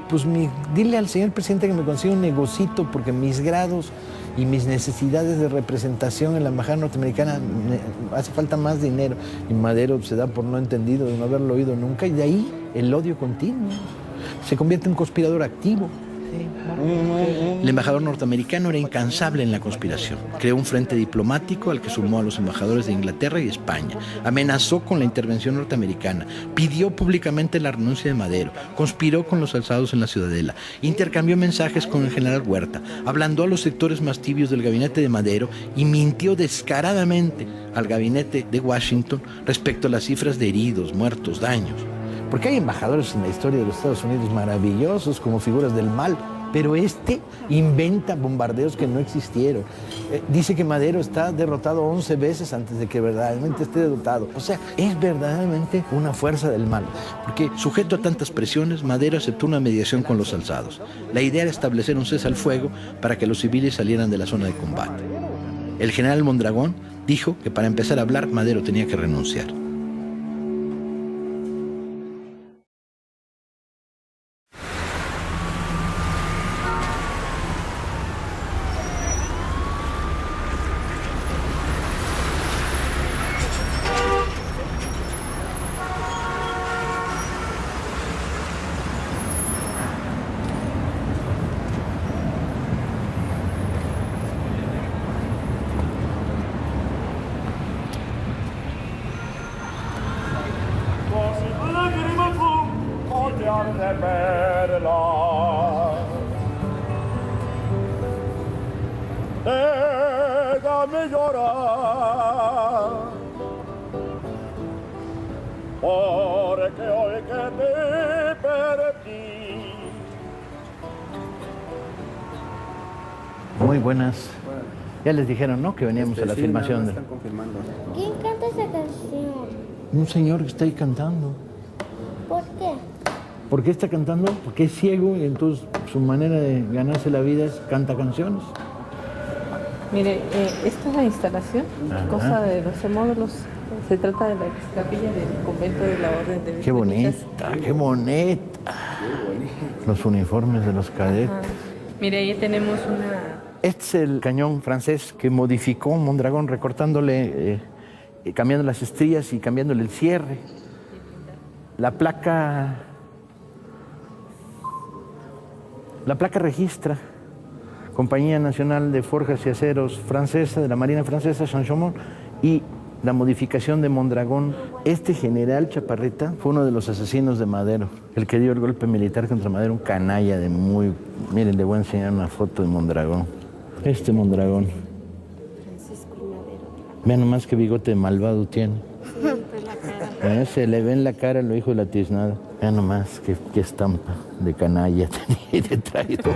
pues dile al señor presidente que me consiga un negocito porque mis grados y mis necesidades de representación en la embajada norteamericana hace falta más dinero. Y Madero se da por no entendido de no haberlo oído nunca y de ahí el odio continuo. Se convierte en un conspirador activo. El embajador norteamericano era incansable en la conspiración. Creó un frente diplomático al que sumó a los embajadores de Inglaterra y España. Amenazó con la intervención norteamericana. Pidió públicamente la renuncia de Madero. Conspiró con los alzados en la ciudadela. Intercambió mensajes con el general Huerta. Ablandó a los sectores más tibios del gabinete de Madero y mintió descaradamente al gabinete de Washington respecto a las cifras de heridos, muertos, daños. Porque hay embajadores en la historia de los Estados Unidos maravillosos como figuras del mal, pero inventa bombardeos que no existieron. Dice que Madero está derrotado 11 veces antes de que verdaderamente esté derrotado. O sea, es verdaderamente una fuerza del mal. Porque, sujeto a tantas presiones, Madero aceptó una mediación con los alzados. La idea era establecer un cese al fuego para que los civiles salieran de la zona de combate. El general Mondragón dijo que para empezar a hablar, Madero tenía que renunciar. llorar, porque hoy que te perdí. Muy buenas. Ya les dijeron, ¿no? Que veníamos a la filmación. Están confirmando. ¿Quién canta esa canción? Un señor que está ahí cantando. ¿Por qué? ¿Por qué está cantando? Porque es ciego y entonces su manera de ganarse la vida es canta canciones. Mire, esta es la instalación, Ajá. cosa de 12 módulos. Se trata de la capilla del convento de la Orden de Qué bonita, qué bonita. Los uniformes de los cadetes. Ajá. Mire, ahí tenemos una... Este es el cañón francés que modificó Mondragón recortándole, cambiando las estrías y cambiándole el cierre. La placa registra Compañía Nacional de Forjas y Aceros francesa, de la Marina Francesa, Saint-Chamond, y la modificación de Mondragón. Este general Chaparrita fue uno de los asesinos de Madero, el que dio el golpe militar contra Madero, un canalla de muy... Miren, le voy a enseñar una foto de Mondragón. Este Mondragón. Vean nomás qué bigote de malvado tiene. Se le ve en la cara lo hijo de la tiznada. Vean nomás qué estampa de canalla y de traidor.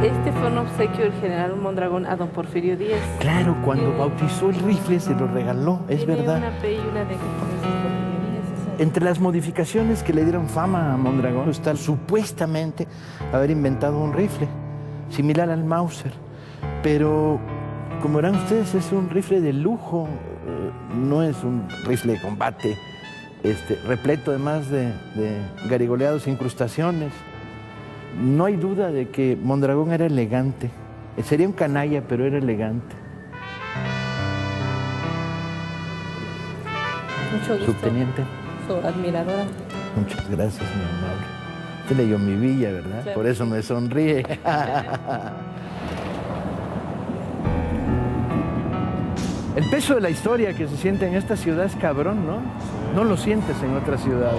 Este fue un obsequio del general Mondragón a don Porfirio Díaz. Claro, cuando bautizó el rifle se lo regaló, es verdad. Una P y una D. Entre las modificaciones que le dieron fama a Mondragón está supuestamente haber inventado un rifle similar al Mauser. Pero, como verán ustedes, es un rifle de lujo, no es un rifle de combate, repleto además de garigoleados e incrustaciones. No hay duda de que Mondragón era elegante. Sería un canalla, pero era elegante. Mucho gusto. Subteniente. Su admiradora. Muchas gracias, mi amable. Usted leyó mi villa, ¿verdad? Claro. Por eso me sonríe. El peso de la historia que se siente en esta ciudad es cabrón, ¿no? No lo sientes en otras ciudades.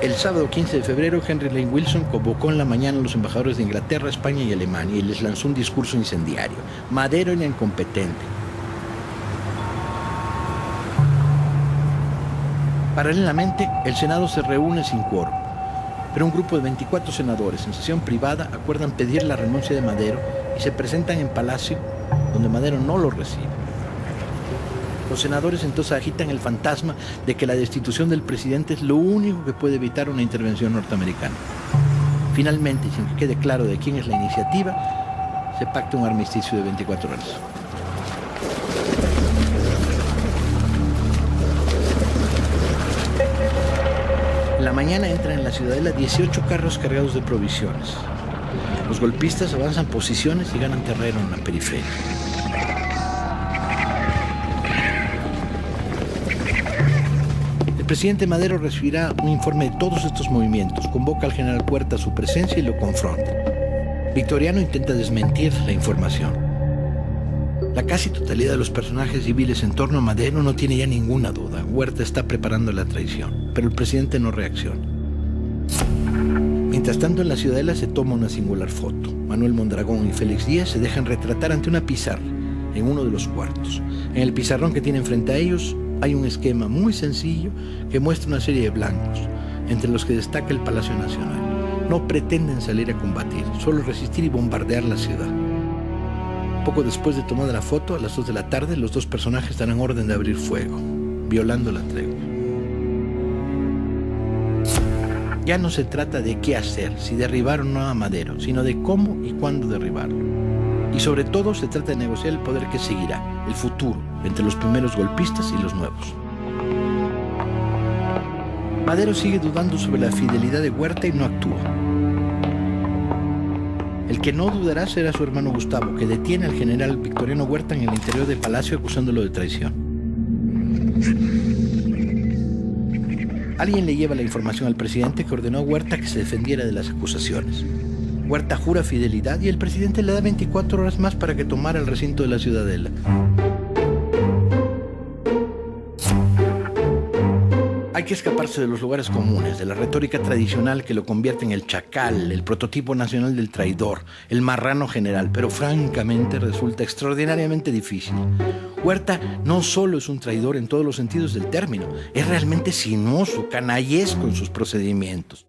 El sábado 15 de febrero, Henry Lane Wilson convocó en la mañana a los embajadores de Inglaterra, España y Alemania y les lanzó un discurso incendiario. Madero era incompetente. Paralelamente, el Senado se reúne sin quórum, pero un grupo de 24 senadores en sesión privada acuerdan pedir la renuncia de Madero y se presentan en Palacio, donde Madero no lo recibe. Los senadores entonces agitan el fantasma de que la destitución del presidente es lo único que puede evitar una intervención norteamericana. Finalmente, y sin que quede claro de quién es la iniciativa, se pacta un armisticio de 24 horas. En la mañana entran en la ciudadela 18 carros cargados de provisiones. Los golpistas avanzan posiciones y ganan terreno en la periferia. El presidente Madero recibirá un informe de todos estos movimientos, convoca al general Puerta a su presencia y lo confronta. Victoriano intenta desmentir la información. La casi totalidad de los personajes civiles en torno a Madero no tiene ya ninguna duda. Huerta está preparando la traición, pero el presidente no reacciona. Mientras tanto, en la ciudadela se toma una singular foto. Manuel Mondragón y Félix Díaz se dejan retratar ante una pizarra en uno de los cuartos. En el pizarrón que tienen frente a ellos hay un esquema muy sencillo que muestra una serie de blancos, entre los que destaca el Palacio Nacional. No pretenden salir a combatir, solo resistir y bombardear la ciudad. Poco después de tomada la foto, a las 2 de la tarde, los dos personajes darán orden de abrir fuego, violando la tregua. Ya no se trata de qué hacer, si derribar o no a Madero, sino de cómo y cuándo derribarlo. Y sobre todo se trata de negociar el poder que seguirá, el futuro, entre los primeros golpistas y los nuevos. Madero sigue dudando sobre la fidelidad de Huerta y no actúa. El que no dudará será su hermano Gustavo, que detiene al general Victoriano Huerta en el interior del palacio acusándolo de traición. Alguien le lleva la información al presidente, que ordenó a Huerta que se defendiera de las acusaciones. Huerta jura fidelidad y el presidente le da 24 horas más para que tomara el recinto de la Ciudadela. Hay que escaparse de los lugares comunes, de la retórica tradicional que lo convierte en el chacal, el prototipo nacional del traidor, el marrano general, pero francamente resulta extraordinariamente difícil. Huerta no solo es un traidor en todos los sentidos del término, es realmente sinuoso, canallesco en sus procedimientos.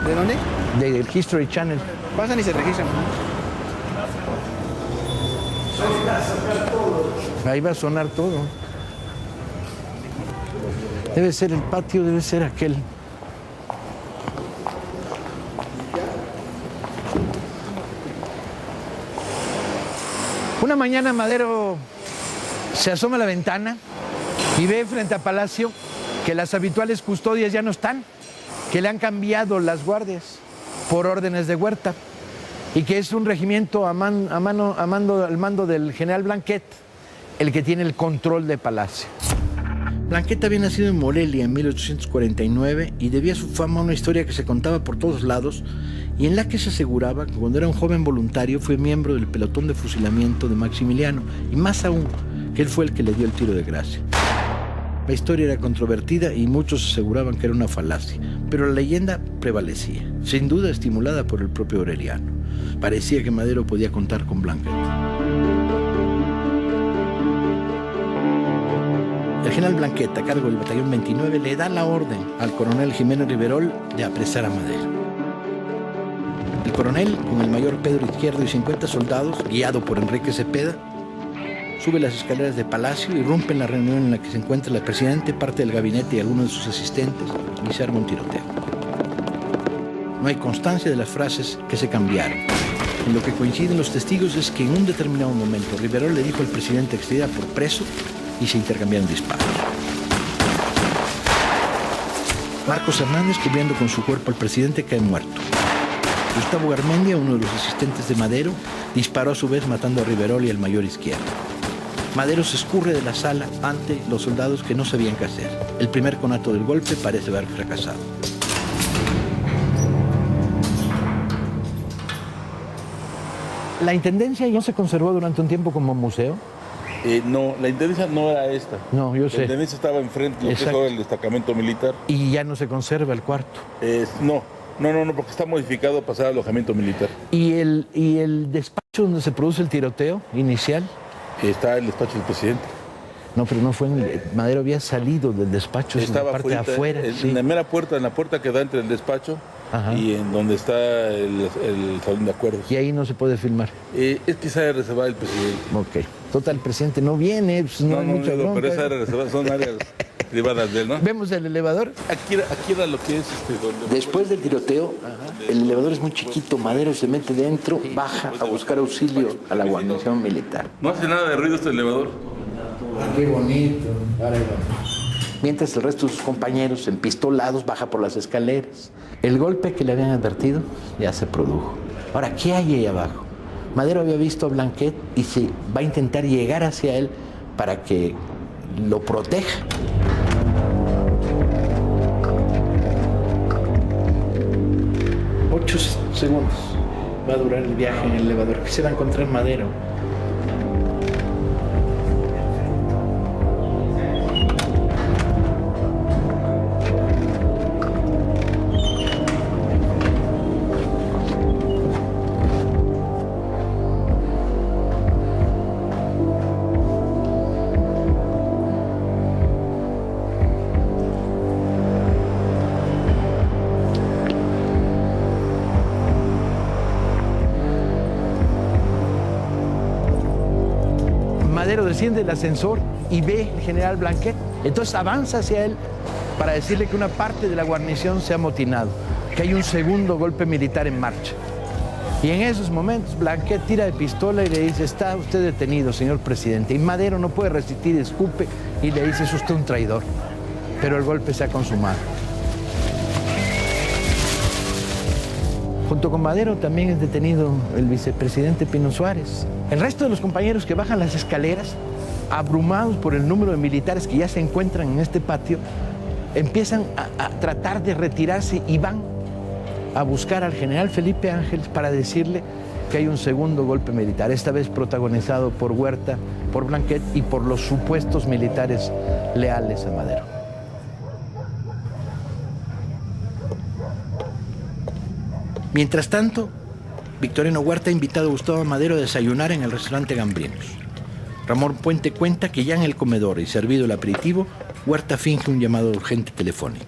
¿De dónde? Del History Channel. Pasan y se registran. Ahí va a sonar todo. Debe ser el patio, debe ser aquel. Una mañana Madero se asoma a la ventana y ve frente a Palacio que las habituales custodias ya no están, que le han cambiado las guardias por órdenes de Huerta y que es un regimiento al mando del general Blanquet el que tiene el control de Palacio. Blanquet había nacido en Morelia en 1849 y debía su fama a una historia que se contaba por todos lados y en la que se aseguraba que cuando era un joven voluntario fue miembro del pelotón de fusilamiento de Maximiliano y más aún que él fue el que le dio el tiro de gracia. La historia era controvertida y muchos aseguraban que era una falacia, pero la leyenda prevalecía, sin duda estimulada por el propio Aureliano. Parecía que Madero podía contar con Blanquet. El general Blanquet, a cargo del batallón 29, le da la orden al coronel Jiménez Riverol de apresar a Madero. El coronel, con el mayor Pedro Izquierdo y 50 soldados, guiado por Enrique Cepeda, sube las escaleras de Palacio, irrumpe en la reunión en la que se encuentra el presidente, parte del gabinete y algunos de sus asistentes, y se arma un tiroteo. No hay constancia de las frases que se cambiaron. En lo que coinciden los testigos es que en un determinado momento Riverol le dijo al presidente que se diera por preso y se intercambiaron disparos. Marcos Hernández, cubriendo con su cuerpo al presidente, cae muerto. Gustavo Garmendia, uno de los asistentes de Madero, disparó a su vez matando a Riverol y al mayor Izquierdo. Madero se escurre de la sala ante los soldados que no sabían qué hacer. El primer conato del golpe parece haber fracasado. ¿La intendencia no se conservó durante un tiempo como museo? No, la intendencia no era esta. No, yo sé. La intendencia estaba enfrente, lo que es ahora el destacamento militar. ¿Y ya no se conserva el cuarto? No, porque está modificado a pasar al alojamiento militar. ¿Y el despacho donde se produce el tiroteo inicial? Está el despacho del presidente. No, pero no fue Madero había salido del despacho, estaba en la parte afuera. En la mera puerta, en la puerta que da entre el despacho. Ajá. Y en donde está el salón de acuerdos. Y ahí no se puede filmar. Es que esa área reservada del presidente. Ok. Total, el presidente no viene, pues no hay mucha bronca. Pero esa área reservada son áreas privadas de él, ¿no? ¿Vemos el elevador? Aquí era lo que es donde... Después del tiroteo, el elevador es muy chiquito. Madero se mete dentro, baja a buscar auxilio a la guarnición militar. ¿No hace nada de ruido este elevador? Qué bonito. Mientras el resto de sus compañeros, empistolados, baja por las escaleras. El golpe que le habían advertido ya se produjo. Ahora, ¿qué hay ahí abajo? Madero había visto a Blanquet y se va a intentar llegar hacia él para que lo proteja. Ocho segundos va a durar el viaje en el elevador. ¿Qué se va a encontrar Madero? Madero desciende del ascensor y ve al general Blanquet. Entonces avanza hacia él para decirle que una parte de la guarnición se ha amotinado, que hay un segundo golpe militar en marcha. Y en esos momentos Blanquet tira de pistola y le dice: está usted detenido, señor presidente. Y Madero no puede resistir, escupe y le dice: es usted un traidor. pero el golpe se ha consumado. Junto con Madero también es detenido el vicepresidente Pino Suárez. El resto de los compañeros que bajan las escaleras, abrumados por el número de militares que ya se encuentran en este patio, empiezan a tratar de retirarse y van a buscar al general Felipe Ángeles para decirle que hay un segundo golpe militar, esta vez protagonizado por Huerta, por Blanquet y por los supuestos militares leales a Madero. Mientras tanto, Victoriano Huerta ha invitado a Gustavo Madero a desayunar en el restaurante Gambrinos. Ramón Puente cuenta que ya en el comedor y servido el aperitivo, Huerta finge un llamado urgente telefónico.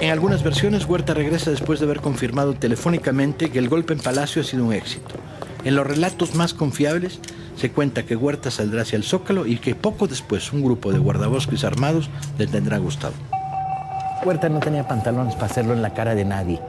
En algunas versiones, Huerta regresa después de haber confirmado telefónicamente que el golpe en Palacio ha sido un éxito. En los relatos más confiables, se cuenta que Huerta saldrá hacia el Zócalo y que poco después un grupo de guardabosques armados detendrá a Gustavo. Huerta no tenía pantalones para hacerlo en la cara de nadie.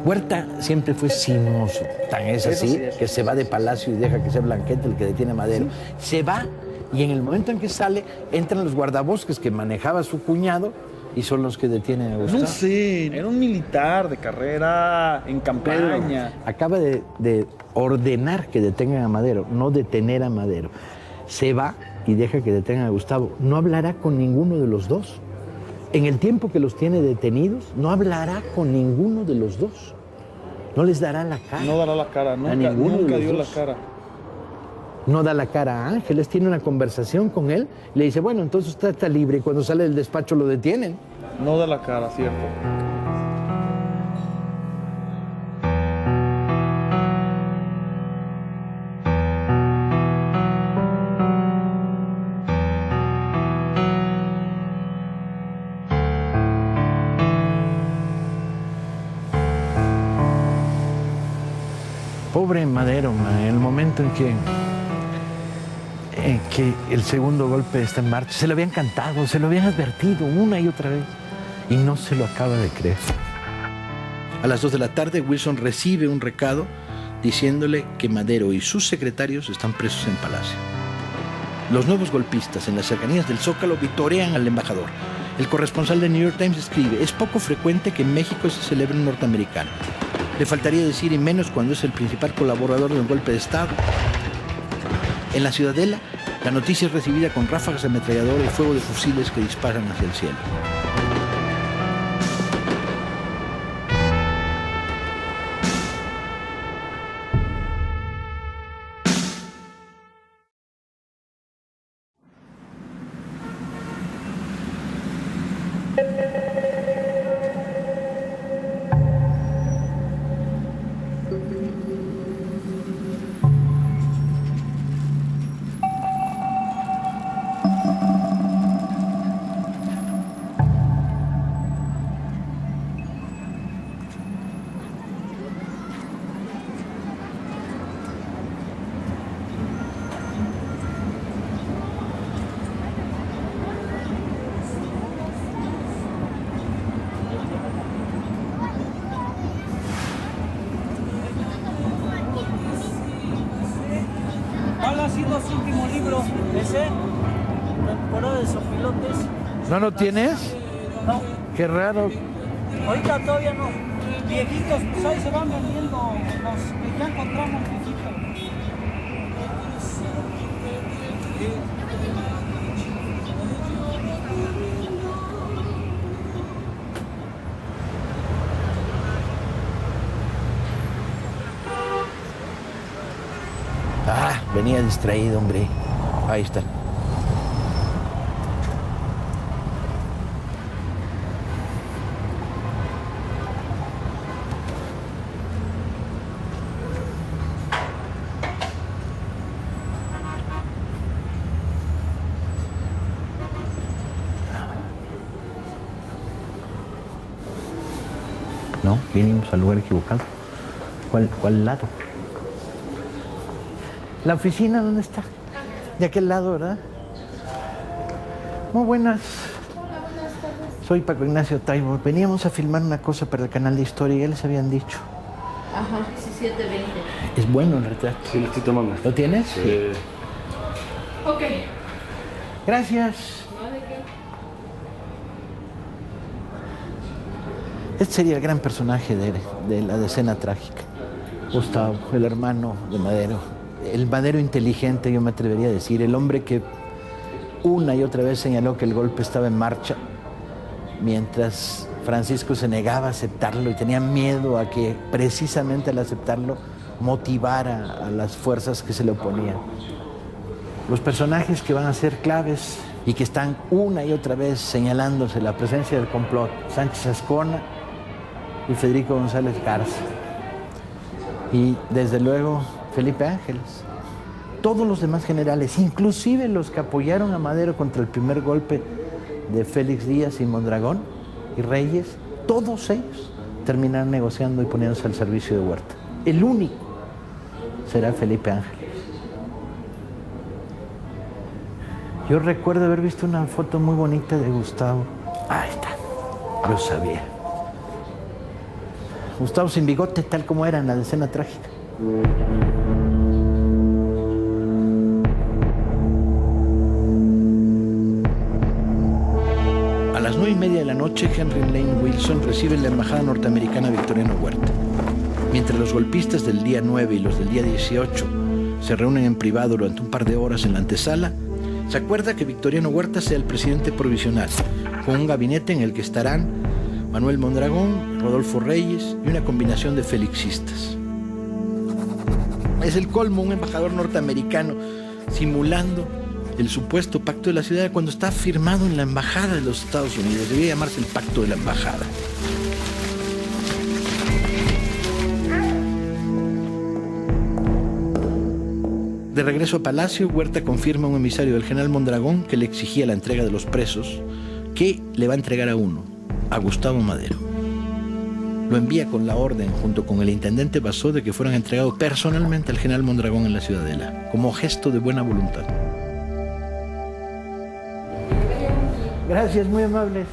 Huerta siempre fue sinuoso. Tan es así que se va de Palacio y deja que sea Blanquet el que detiene a Madero. Se va y en el momento en que sale, entran los guardabosques que manejaba su cuñado y son los que detienen a Gustavo. No sé, era un militar de carrera en campaña. Acaba de ordenar que detengan a Madero, no detener a Madero. Se va y deja que detengan a Gustavo. No hablará con ninguno de los dos. En el tiempo que los tiene detenidos, no hablará con ninguno de los dos. No les dará la cara. No dará la cara, nunca dio la cara. No da la cara a Ángeles, tiene una conversación con él, le dice, bueno, entonces usted está libre y cuando sale del despacho lo detienen. No da la cara, cierto. Pobre Madero, en el momento en que el segundo golpe está en marcha, se lo habían cantado, se lo habían advertido una y otra vez y no se lo acaba de creer. A las 2 de la tarde, Wilson recibe un recado diciéndole que Madero y sus secretarios están presos en Palacio. Los nuevos golpistas en las cercanías del Zócalo vitorean al embajador. El corresponsal de New York Times escribe, es poco frecuente que en México se celebre un norteamericano. Le faltaría decir y menos cuando es el principal colaborador de un golpe de Estado. En la Ciudadela, la noticia es recibida con ráfagas de ametralladora y fuego de fusiles que disparan hacia el cielo. ¿Cuál ha sido su último libro? ¿Ese? ¿Temporada de Sopilotes? ¿No lo tienes? No. Qué raro. Ahorita todavía no. Viejitos, pues ahí se van vendiendo los que ya encontramos viejitos. Ah, venía distraído, hombre. Ahí está. No, vinimos al lugar equivocado. ¿Cuál lado? ¿La oficina dónde está? De aquel lado, ¿verdad? Muy buenas. Soy Paco Ignacio Taibo. Veníamos a filmar una cosa para el canal de historia, ya les habían dicho. Ajá, 1720. Es bueno el retrato. Sí, lo estoy tomando. ¿Lo tienes? Sí. Ok. Gracias. Este sería el gran personaje de la decena trágica. Gustavo, el hermano de Madero. El Madero inteligente, yo me atrevería a decir. El hombre que una y otra vez señaló que el golpe estaba en marcha, mientras Francisco se negaba a aceptarlo y tenía miedo a que precisamente al aceptarlo motivara a las fuerzas que se le oponían. Los personajes que van a ser claves y que están una y otra vez señalándose la presencia del complot: Sánchez Azcona y Federico González Garza. Y desde luego Felipe Ángeles. Todos los demás generales, inclusive los que apoyaron a Madero contra el primer golpe de Félix Díaz y Mondragón y Reyes, todos ellos terminaron negociando y poniéndose al servicio de Huerta. El único será Felipe Ángeles. Yo recuerdo haber visto una foto muy bonita de Gustavo. Ahí está, lo sabía. Gustavo sin bigote, tal como era en la decena trágica. A las 9:30 de la noche, Henry Lane Wilson recibe en la embajada norteamericana a Victoriano Huerta. Mientras los golpistas del día 9 y los del día 18 se reúnen en privado durante un par de horas en la antesala, se acuerda que Victoriano Huerta sea el presidente provisional, con un gabinete en el que estarán Manuel Mondragón, Rodolfo Reyes y una combinación de felixistas. Es el colmo, un embajador norteamericano simulando el supuesto pacto de la ciudad cuando está firmado en la embajada de los Estados Unidos. Debía llamarse el pacto de la embajada. De regreso a Palacio, Huerta confirma a un emisario del general Mondragón que le exigía la entrega de los presos, que le va a entregar a uno, a Gustavo Madero. Lo envía con la orden, junto con el intendente Basó, de que fueran entregados personalmente al general Mondragón en la Ciudadela, como gesto de buena voluntad. Gracias, muy amables.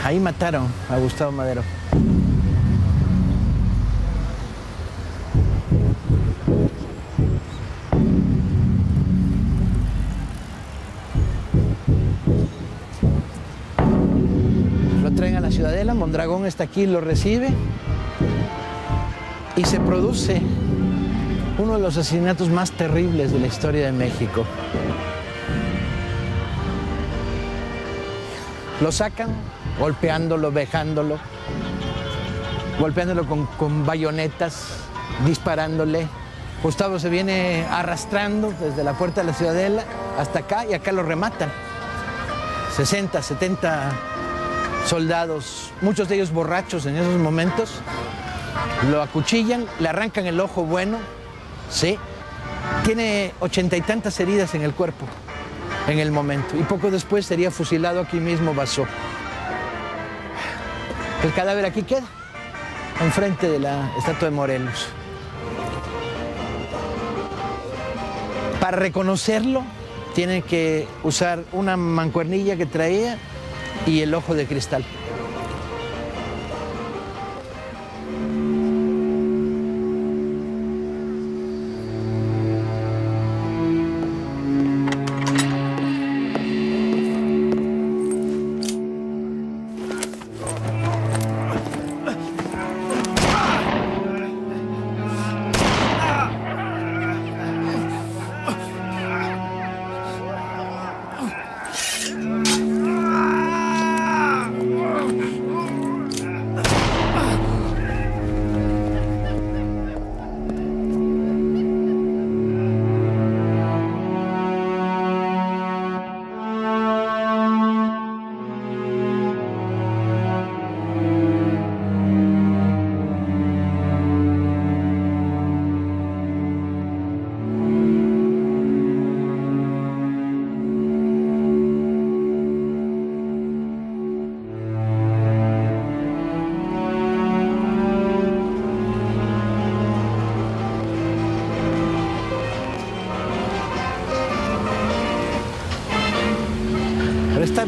Ahí mataron a Gustavo Madero. Lo traen a la Ciudadela, Mondragón está aquí, lo recibe y se produce uno de los asesinatos más terribles de la historia de México. Lo sacan golpeándolo, vejándolo, golpeándolo con bayonetas, disparándole. Gustavo se viene arrastrando desde la puerta de la Ciudadela hasta acá y acá lo rematan. 60, 70 soldados, muchos de ellos borrachos en esos momentos, lo acuchillan, le arrancan el ojo bueno, sí, tiene 80 y tantas heridas en el cuerpo en el momento y poco después sería fusilado aquí mismo Basó. El cadáver aquí queda, enfrente de la estatua de Morelos. Para reconocerlo, tienen que usar una mancuernilla que traía y el ojo de cristal.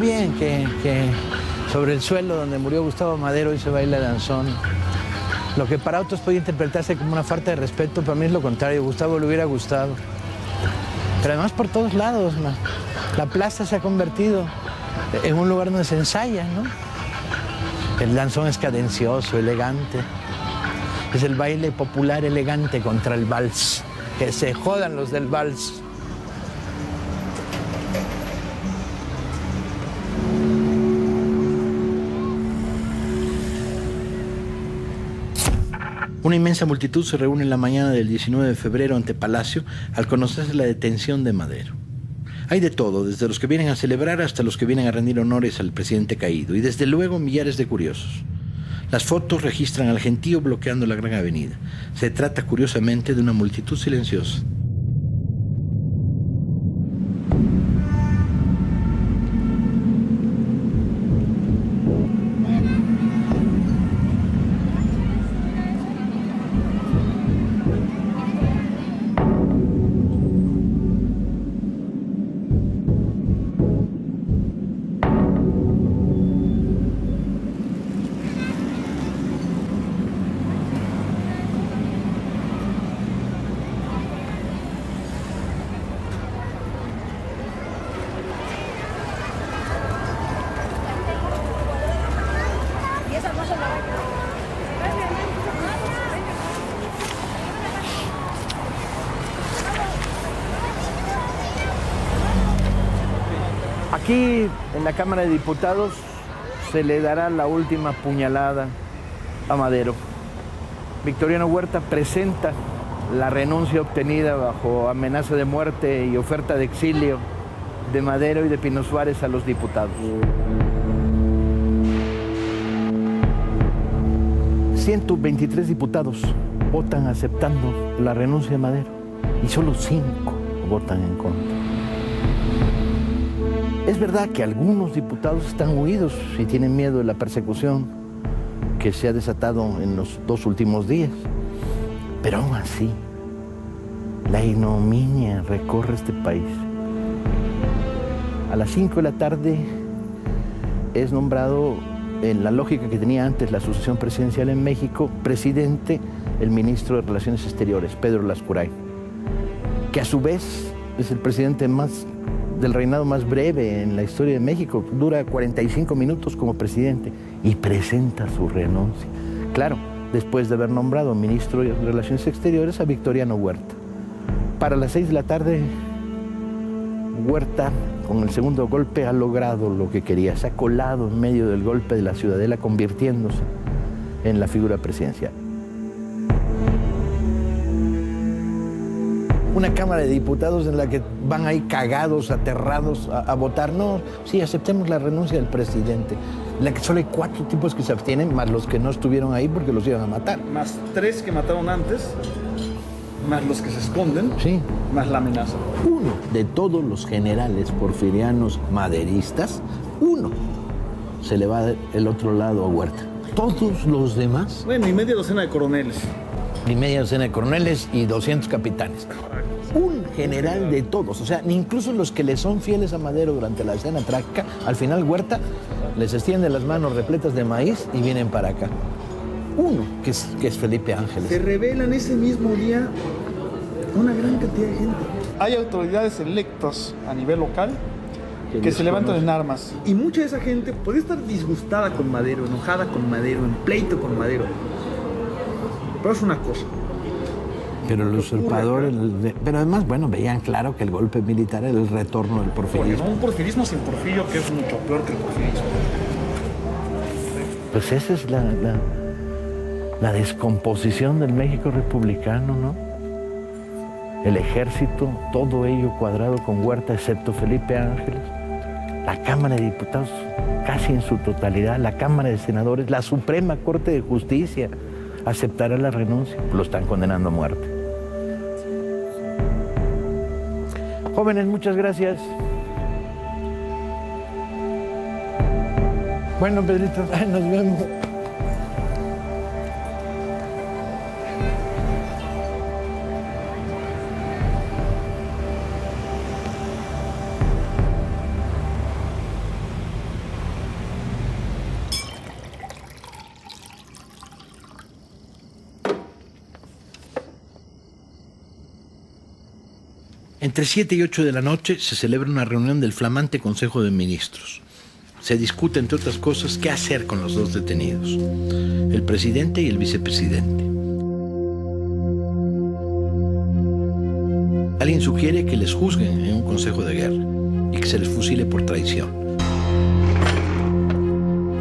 bien que sobre el suelo donde murió Gustavo Madero hoy se baila danzón. Lo que para otros puede interpretarse como una falta de respeto, para mí es lo contrario. Gustavo le hubiera gustado. Pero además por todos lados, la plaza se ha convertido en un lugar donde se ensaya, ¿no? El danzón es cadencioso, elegante. Es el baile popular elegante contra el vals. Que se jodan los del vals. Una inmensa multitud se reúne en la mañana del 19 de febrero ante Palacio al conocerse la detención de Madero. Hay de todo, desde los que vienen a celebrar hasta los que vienen a rendir honores al presidente caído, y desde luego millares de curiosos. Las fotos registran al gentío bloqueando la gran avenida. Se trata curiosamente de una multitud silenciosa. Aquí, en la Cámara de Diputados, se le dará la última puñalada a Madero. Victoriano Huerta presenta la renuncia obtenida bajo amenaza de muerte y oferta de exilio de Madero y de Pino Suárez a los diputados. 123 diputados votan aceptando la renuncia de Madero y solo 5 votan en contra. Es verdad que algunos diputados están huidos y tienen miedo de la persecución que se ha desatado en los 2 últimos días. Pero aún así, la ignominia recorre este país. A las 5 de la tarde es nombrado, en la lógica que tenía antes la sucesión presidencial en México, presidente el ministro de Relaciones Exteriores, Pedro Lascurain, que a su vez es el presidente del reinado más breve en la historia de México. Dura 45 minutos como presidente y presenta su renuncia. Claro, después de haber nombrado ministro de Relaciones Exteriores a Victoriano Huerta. Para las 6 de la tarde, Huerta, con el segundo golpe, ha logrado lo que quería. Se ha colado en medio del golpe de la Ciudadela, convirtiéndose en la figura presidencial. Una Cámara de Diputados en la que van ahí cagados, aterrados a votar. No, sí, aceptemos la renuncia del presidente. En la que solo hay 4 tipos que se abstienen, más los que no estuvieron ahí porque los iban a matar. Más 3 que mataron antes, más los que se esconden, sí, más la amenaza. Uno de todos los generales porfirianos maderistas, uno se le va del otro lado a Huerta. Todos los demás... Bueno, y media docena de coroneles. Y media docena de coroneles y 200 capitanes. Un general de todos, o sea, ni incluso los que le son fieles a Madero durante la escena trágica, al final Huerta les extiende las manos repletas de maíz y vienen para acá. Uno, que es Felipe Ángeles. Se revelan ese mismo día una gran cantidad de gente. Hay autoridades electas a nivel local que se levantan en armas. Y mucha de esa gente puede estar disgustada con Madero, enojada con Madero, en pleito con Madero. Pero es una cosa. Pero el usurpador, pero además, bueno, veían claro que el golpe militar era el retorno del porfirismo. Un porfirismo sin Porfirio, que es mucho peor que el porfirismo. Pues esa es la descomposición del México republicano, ¿no? El ejército, todo ello cuadrado con Huerta, excepto Felipe Ángeles. La Cámara de Diputados casi en su totalidad, la Cámara de Senadores, la Suprema Corte de Justicia aceptará la renuncia. Lo están condenando a muerte. Jóvenes, muchas gracias. Bueno, Pedrito, nos vemos. Entre 7 y 8 de la noche se celebra una reunión del flamante Consejo de Ministros. Se discute, entre otras cosas, qué hacer con los dos detenidos, el presidente y el vicepresidente. Alguien sugiere que les juzguen en un consejo de guerra y que se les fusile por traición.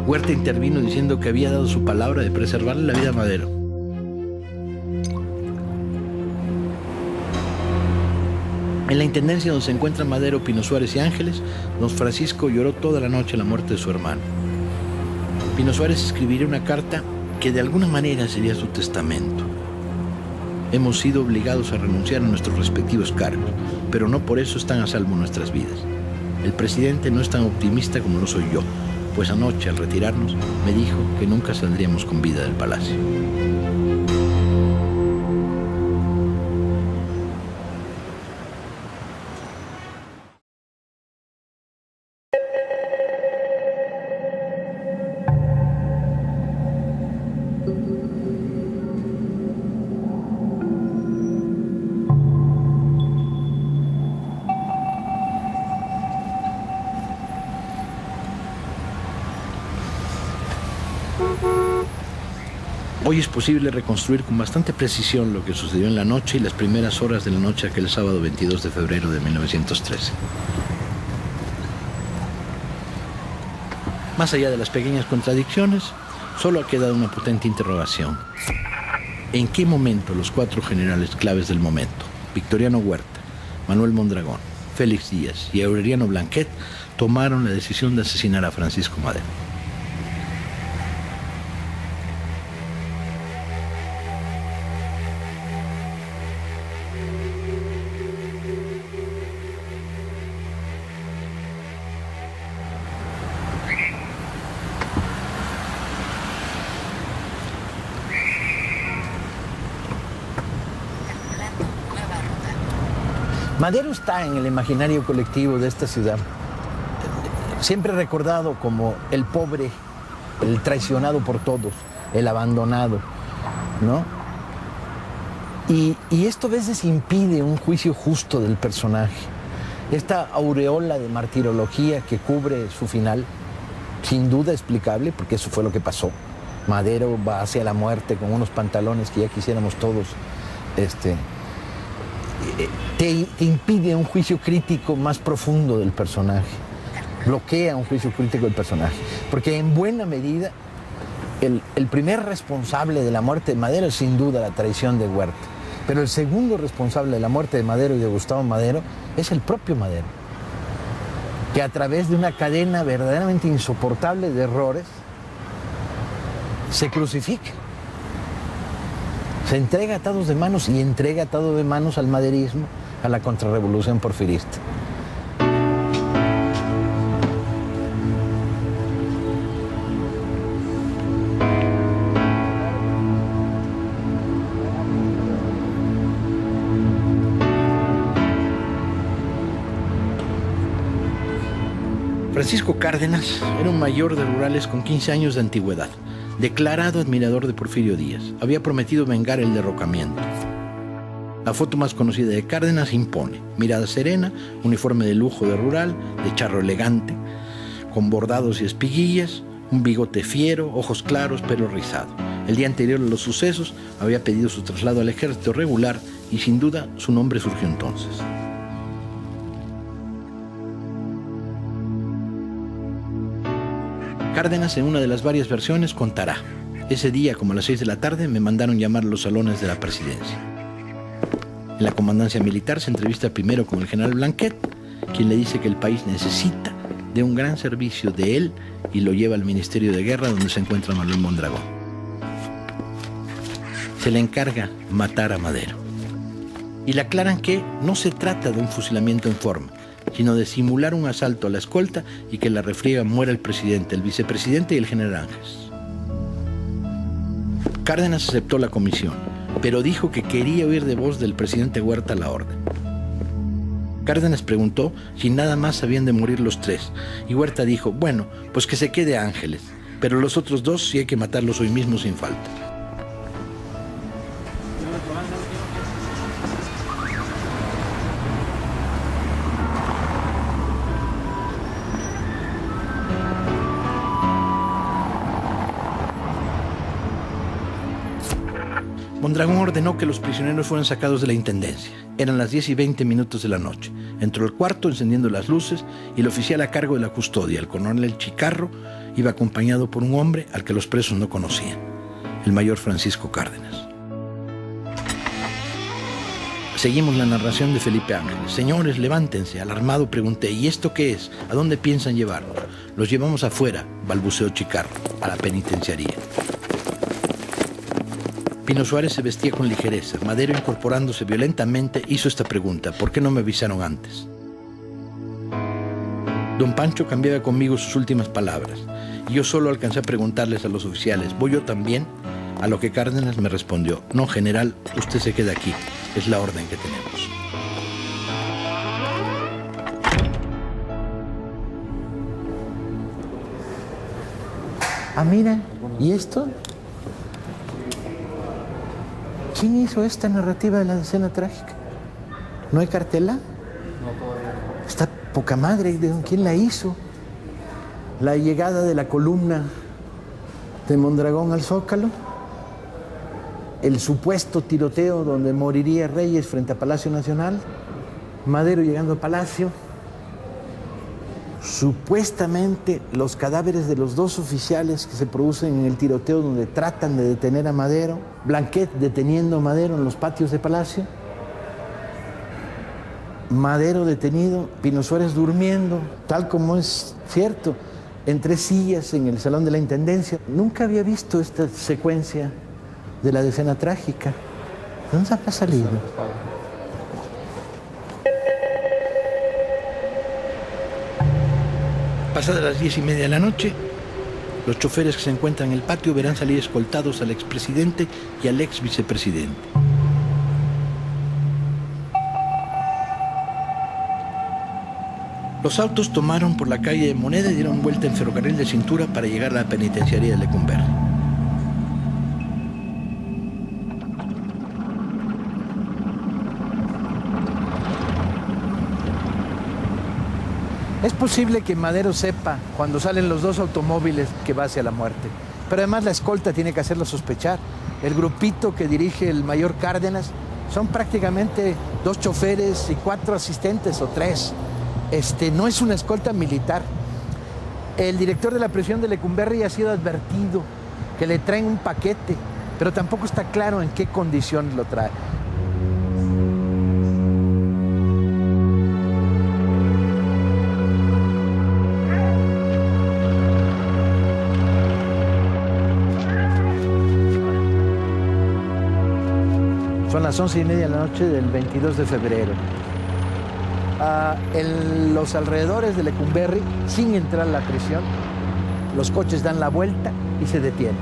Huerta intervino diciendo que había dado su palabra de preservarle la vida a Madero. En la intendencia donde se encuentran Madero, Pino Suárez y Ángeles, don Francisco lloró toda la noche la muerte de su hermano. Pino Suárez escribiría una carta que de alguna manera sería su testamento. Hemos sido obligados a renunciar a nuestros respectivos cargos, pero no por eso están a salvo nuestras vidas. El presidente no es tan optimista como lo soy yo, pues anoche, al retirarnos, me dijo que nunca saldríamos con vida del palacio. Hoy es posible reconstruir con bastante precisión lo que sucedió en la noche y las primeras horas de la noche aquel sábado 22 de febrero de 1913. Más allá de las pequeñas contradicciones, solo ha quedado una potente interrogación. ¿En qué momento los 4 generales claves del momento, Victoriano Huerta, Manuel Mondragón, Félix Díaz y Aureliano Blanquet, tomaron la decisión de asesinar a Francisco Madero? Madero está en el imaginario colectivo de esta ciudad, siempre recordado como el pobre, el traicionado por todos, el abandonado, ¿no? Y esto a veces impide un juicio justo del personaje. Esta aureola de martirología que cubre su final, sin duda explicable, porque eso fue lo que pasó. Madero va hacia la muerte con unos pantalones que ya quisiéramos todos, te impide un juicio crítico más profundo del personaje, bloquea un juicio crítico del personaje, porque en buena medida el primer responsable de la muerte de Madero es sin duda la traición de Huerta, pero el segundo responsable de la muerte de Madero y de Gustavo Madero es el propio Madero, que a través de una cadena verdaderamente insoportable de errores se crucifica. Se entrega atados de manos y entrega atado de manos al maderismo, a la contrarrevolución porfirista. Francisco Cárdenas era un mayor de rurales con 15 años de antigüedad, declarado admirador de Porfirio Díaz. Había prometido vengar el derrocamiento. La foto más conocida de Cárdenas impone: mirada serena, uniforme de lujo de rural, de charro elegante, con bordados y espiguillas, un bigote fiero, ojos claros, pelo rizado. El día anterior a los sucesos había pedido su traslado al ejército regular y sin duda su nombre surgió entonces. Cárdenas, en una de las varias versiones, contará: ese día, como a las 6 de la tarde, me mandaron llamar a los salones de la presidencia. En la comandancia militar se entrevista primero con el general Blanquet, quien le dice que el país necesita de un gran servicio de él y lo lleva al Ministerio de Guerra, donde se encuentra Manuel Mondragón. Se le encarga matar a Madero. Y le aclaran que no se trata de un fusilamiento en forma, sino de simular un asalto a la escolta y que en la refriega muera el presidente, el vicepresidente y el general Ángeles. Cárdenas aceptó la comisión, pero dijo que quería oír de voz del presidente Huerta la orden. Cárdenas preguntó si nada más habían de morir los 3, y Huerta dijo: bueno, pues que se quede Ángeles, pero los otros 2 sí hay que matarlos hoy mismo sin falta. Mondragón ordenó que los prisioneros fueran sacados de la intendencia. Eran las 10:20 de la noche. Entró al cuarto encendiendo las luces y el oficial a cargo de la custodia, el coronel Chicarro, iba acompañado por un hombre al que los presos no conocían, el mayor Francisco Cárdenas. Seguimos la narración de Felipe Ángeles. Señores, levántense. Alarmado pregunté, ¿y esto qué es? ¿A dónde piensan llevarnos? Los llevamos afuera, balbuceó Chicarro, a la penitenciaría. Pino Suárez se vestía con ligereza. Madero, incorporándose violentamente, hizo esta pregunta: ¿por qué no me avisaron antes? Don Pancho cambiaba conmigo sus últimas palabras, y yo solo alcancé a preguntarles a los oficiales: ¿voy yo también? A lo que Cárdenas me respondió: no, general, usted se queda aquí, es la orden que tenemos. Ah, mira, ¿y esto? ¿Quién hizo esta narrativa de la escena trágica? ¿No hay cartela? Está poca madre. ¿Quién la hizo? La llegada de la columna de Mondragón al Zócalo. El supuesto tiroteo donde moriría Reyes frente a Palacio Nacional. Madero llegando a Palacio. Supuestamente los cadáveres de los 2 oficiales que se producen en el tiroteo donde tratan de detener a Madero, Blanquet deteniendo a Madero en los patios de Palacio, Madero detenido, Pino Suárez durmiendo, tal como es cierto, en 3 sillas en el Salón de la Intendencia. Nunca había visto esta secuencia de la escena trágica. ¿Dónde ha salido? Pasadas las 10:30 de la noche, los choferes que se encuentran en el patio verán salir escoltados al expresidente y al ex vicepresidente. Los autos tomaron por la calle de Moneda y dieron vuelta en ferrocarril de cintura para llegar a la penitenciaría de Lecumberri. Es posible que Madero sepa cuando salen los 2 automóviles que va hacia la muerte, pero además la escolta tiene que hacerlo sospechar. El grupito que dirige el mayor Cárdenas son prácticamente 2 choferes y 4 asistentes o 3. No es una escolta militar. El director de la prisión de Lecumberri ha sido advertido que le traen un paquete, pero tampoco está claro en qué condición lo trae. Son las 11:30 de la noche del 22 de febrero. En los alrededores de Lecumberri, sin entrar a la prisión, los coches dan la vuelta y se detienen.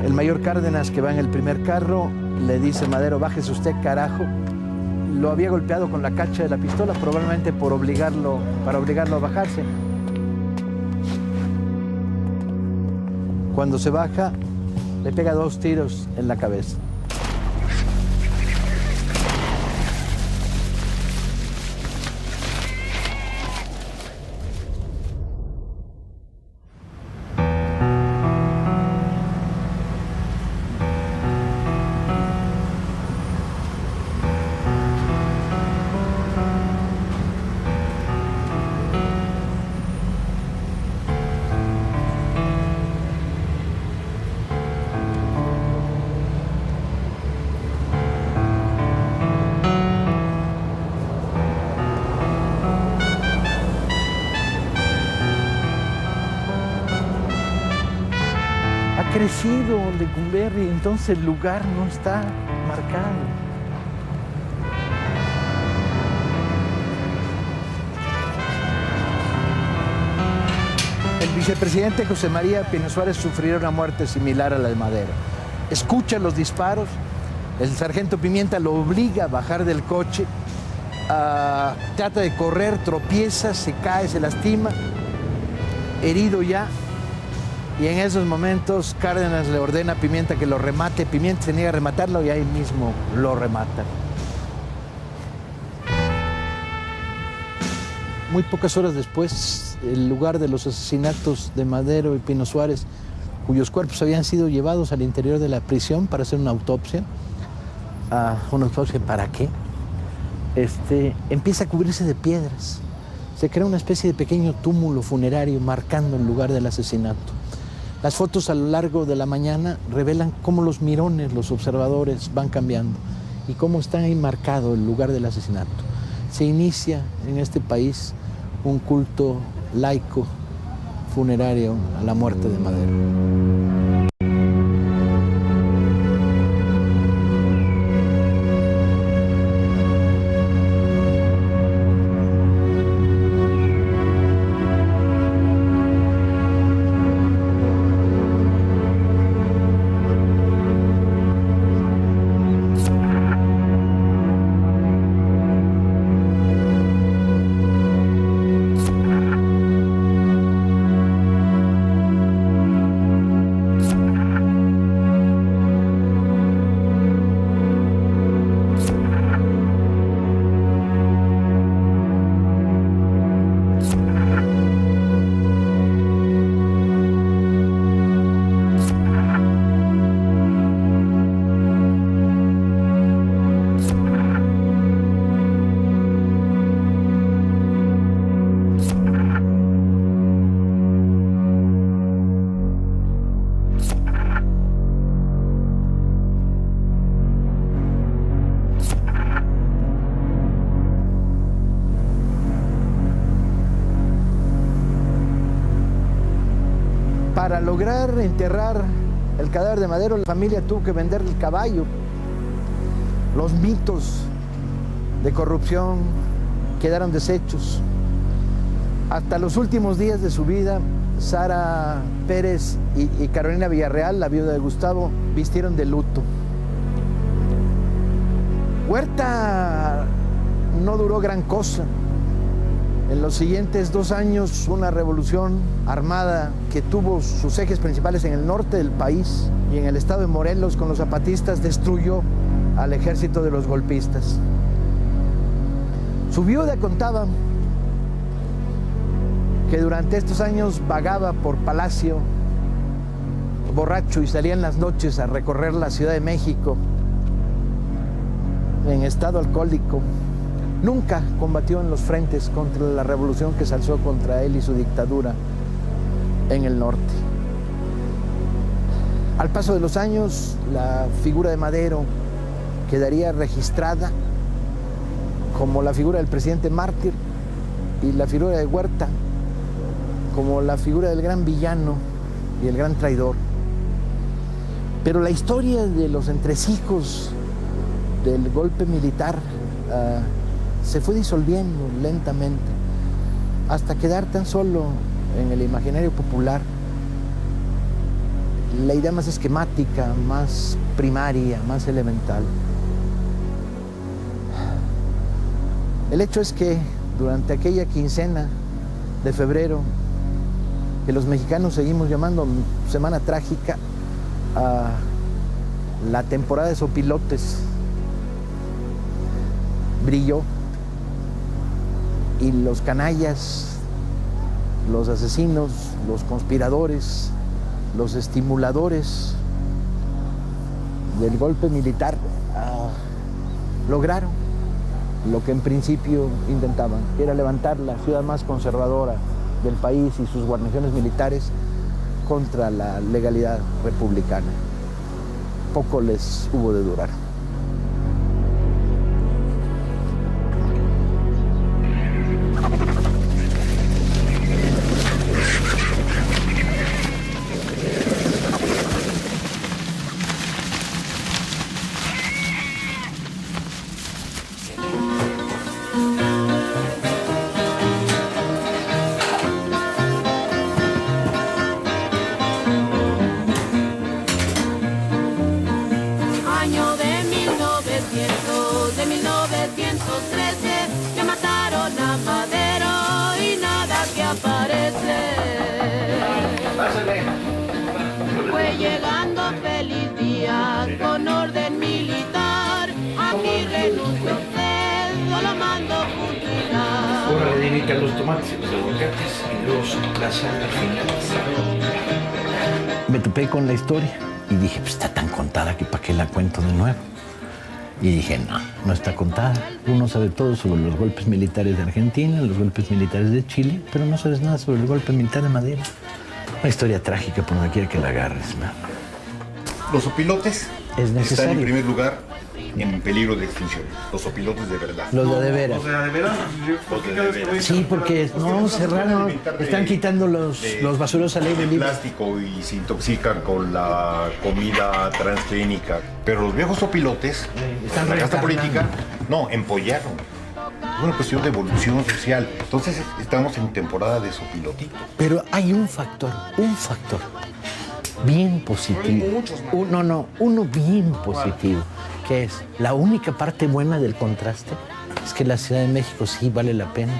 El mayor Cárdenas, que va en el primer carro, le dice a Madero: bájese usted, carajo. Lo había golpeado con la cacha de la pistola, probablemente para obligarlo a bajarse. Cuando se baja, le pega 2 tiros en la cabeza. Crecido Lecumberri, entonces el lugar no está marcado. El vicepresidente José María Pino Suárez sufrió una muerte similar a la de Madero. Escucha los disparos, el sargento Pimienta lo obliga a bajar del coche, trata de correr, tropieza, se cae, se lastima, herido ya. Y en esos momentos Cárdenas le ordena a Pimienta que lo remate. Pimienta se niega a rematarlo y ahí mismo lo remata. Muy pocas horas después, el lugar de los asesinatos de Madero y Pino Suárez cuyos cuerpos habían sido llevados al interior de la prisión para hacer una autopsia. ¿Una autopsia para qué? Empieza a cubrirse de piedras. Se crea una especie de pequeño túmulo funerario marcando el lugar del asesinato. Las fotos a lo largo de la mañana revelan cómo los mirones, los observadores, van cambiando y cómo está ahí marcado el lugar del asesinato. Se inicia en este país un culto laico funerario a la muerte de Madero. Para lograr enterrar el cadáver de Madero, la familia tuvo que vender el caballo. Los mitos de corrupción quedaron deshechos. Hasta los últimos días de su vida, Sara Pérez y Carolina Villarreal, la viuda de Gustavo, vistieron de luto. Huerta no duró gran cosa. En los siguientes 2 años, una revolución armada que tuvo sus ejes principales en el norte del país y en el estado de Morelos con los zapatistas destruyó al ejército de los golpistas. Su viuda contaba que durante estos años vagaba por Palacio borracho y salía en las noches a recorrer la Ciudad de México en estado alcohólico. Nunca combatió en los frentes contra la revolución que se alzó contra él y su dictadura en el norte. Al paso de los años, la figura de Madero quedaría registrada como la figura del presidente mártir y la figura de Huerta como la figura del gran villano y el gran traidor. Pero la historia de los entresijos del golpe militar se fue disolviendo lentamente hasta quedar tan solo en el imaginario popular la idea más esquemática, más primaria, más elemental. El hecho es que durante aquella quincena de febrero, que los mexicanos seguimos llamando Semana Trágica, la temporada de sopilotes brilló y los canallas, los asesinos, los conspiradores, los estimuladores del golpe militar lograron lo que en principio intentaban, que era levantar la ciudad más conservadora del país y sus guarniciones militares contra la legalidad republicana. Poco les hubo de durar. Fue llegando feliz día con orden militar. Aquí renuncia usted, solo mando fusilar. Ahora le dedican los tomates y los aguacates y luego su plaza al final. me topé con la historia y dije, pues está tan contada que para qué la cuento de nuevo. Y dije, no está contada. Uno sabe todo sobre los golpes militares de Argentina, los golpes militares de Chile, pero no sabes nada sobre el golpe militar de Madero. Una historia trágica por donde quiera que la agarres, man. Los opilotes Es necesario. están en primer lugar en peligro de extinción. Los opilotes de verdad. Los de veras. O sea, de veras, Los de veras. Sí, porque no, cerraron, están quitando los basureros al aire libre. Plástico y se intoxican con la comida transgénica. Pero los viejos opilotes, Están la casta reencarnando. política, no, empollaron. Es una cuestión de evolución social. Entonces estamos en temporada de sopilotito. Pero hay un factor bien positivo. Uno bien positivo, que es la única parte buena del contraste, es que la Ciudad de México sí vale la pena.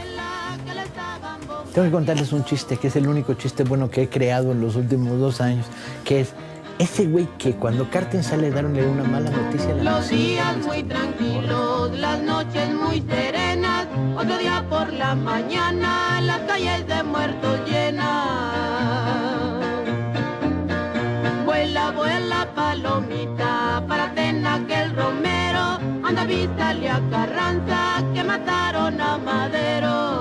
Tengo que contarles un chiste, que es el único chiste bueno que he creado en los últimos 2 años, que es ese güey que cuando Carten sale a darle una mala noticia a la Los días muy tranquilos, las noches muy serenas, otro día por la mañana, las calles de muertos llenas. Vuela, vuela palomita, para Tena que el Romero, anda avísale a Carranza que mataron a Madero.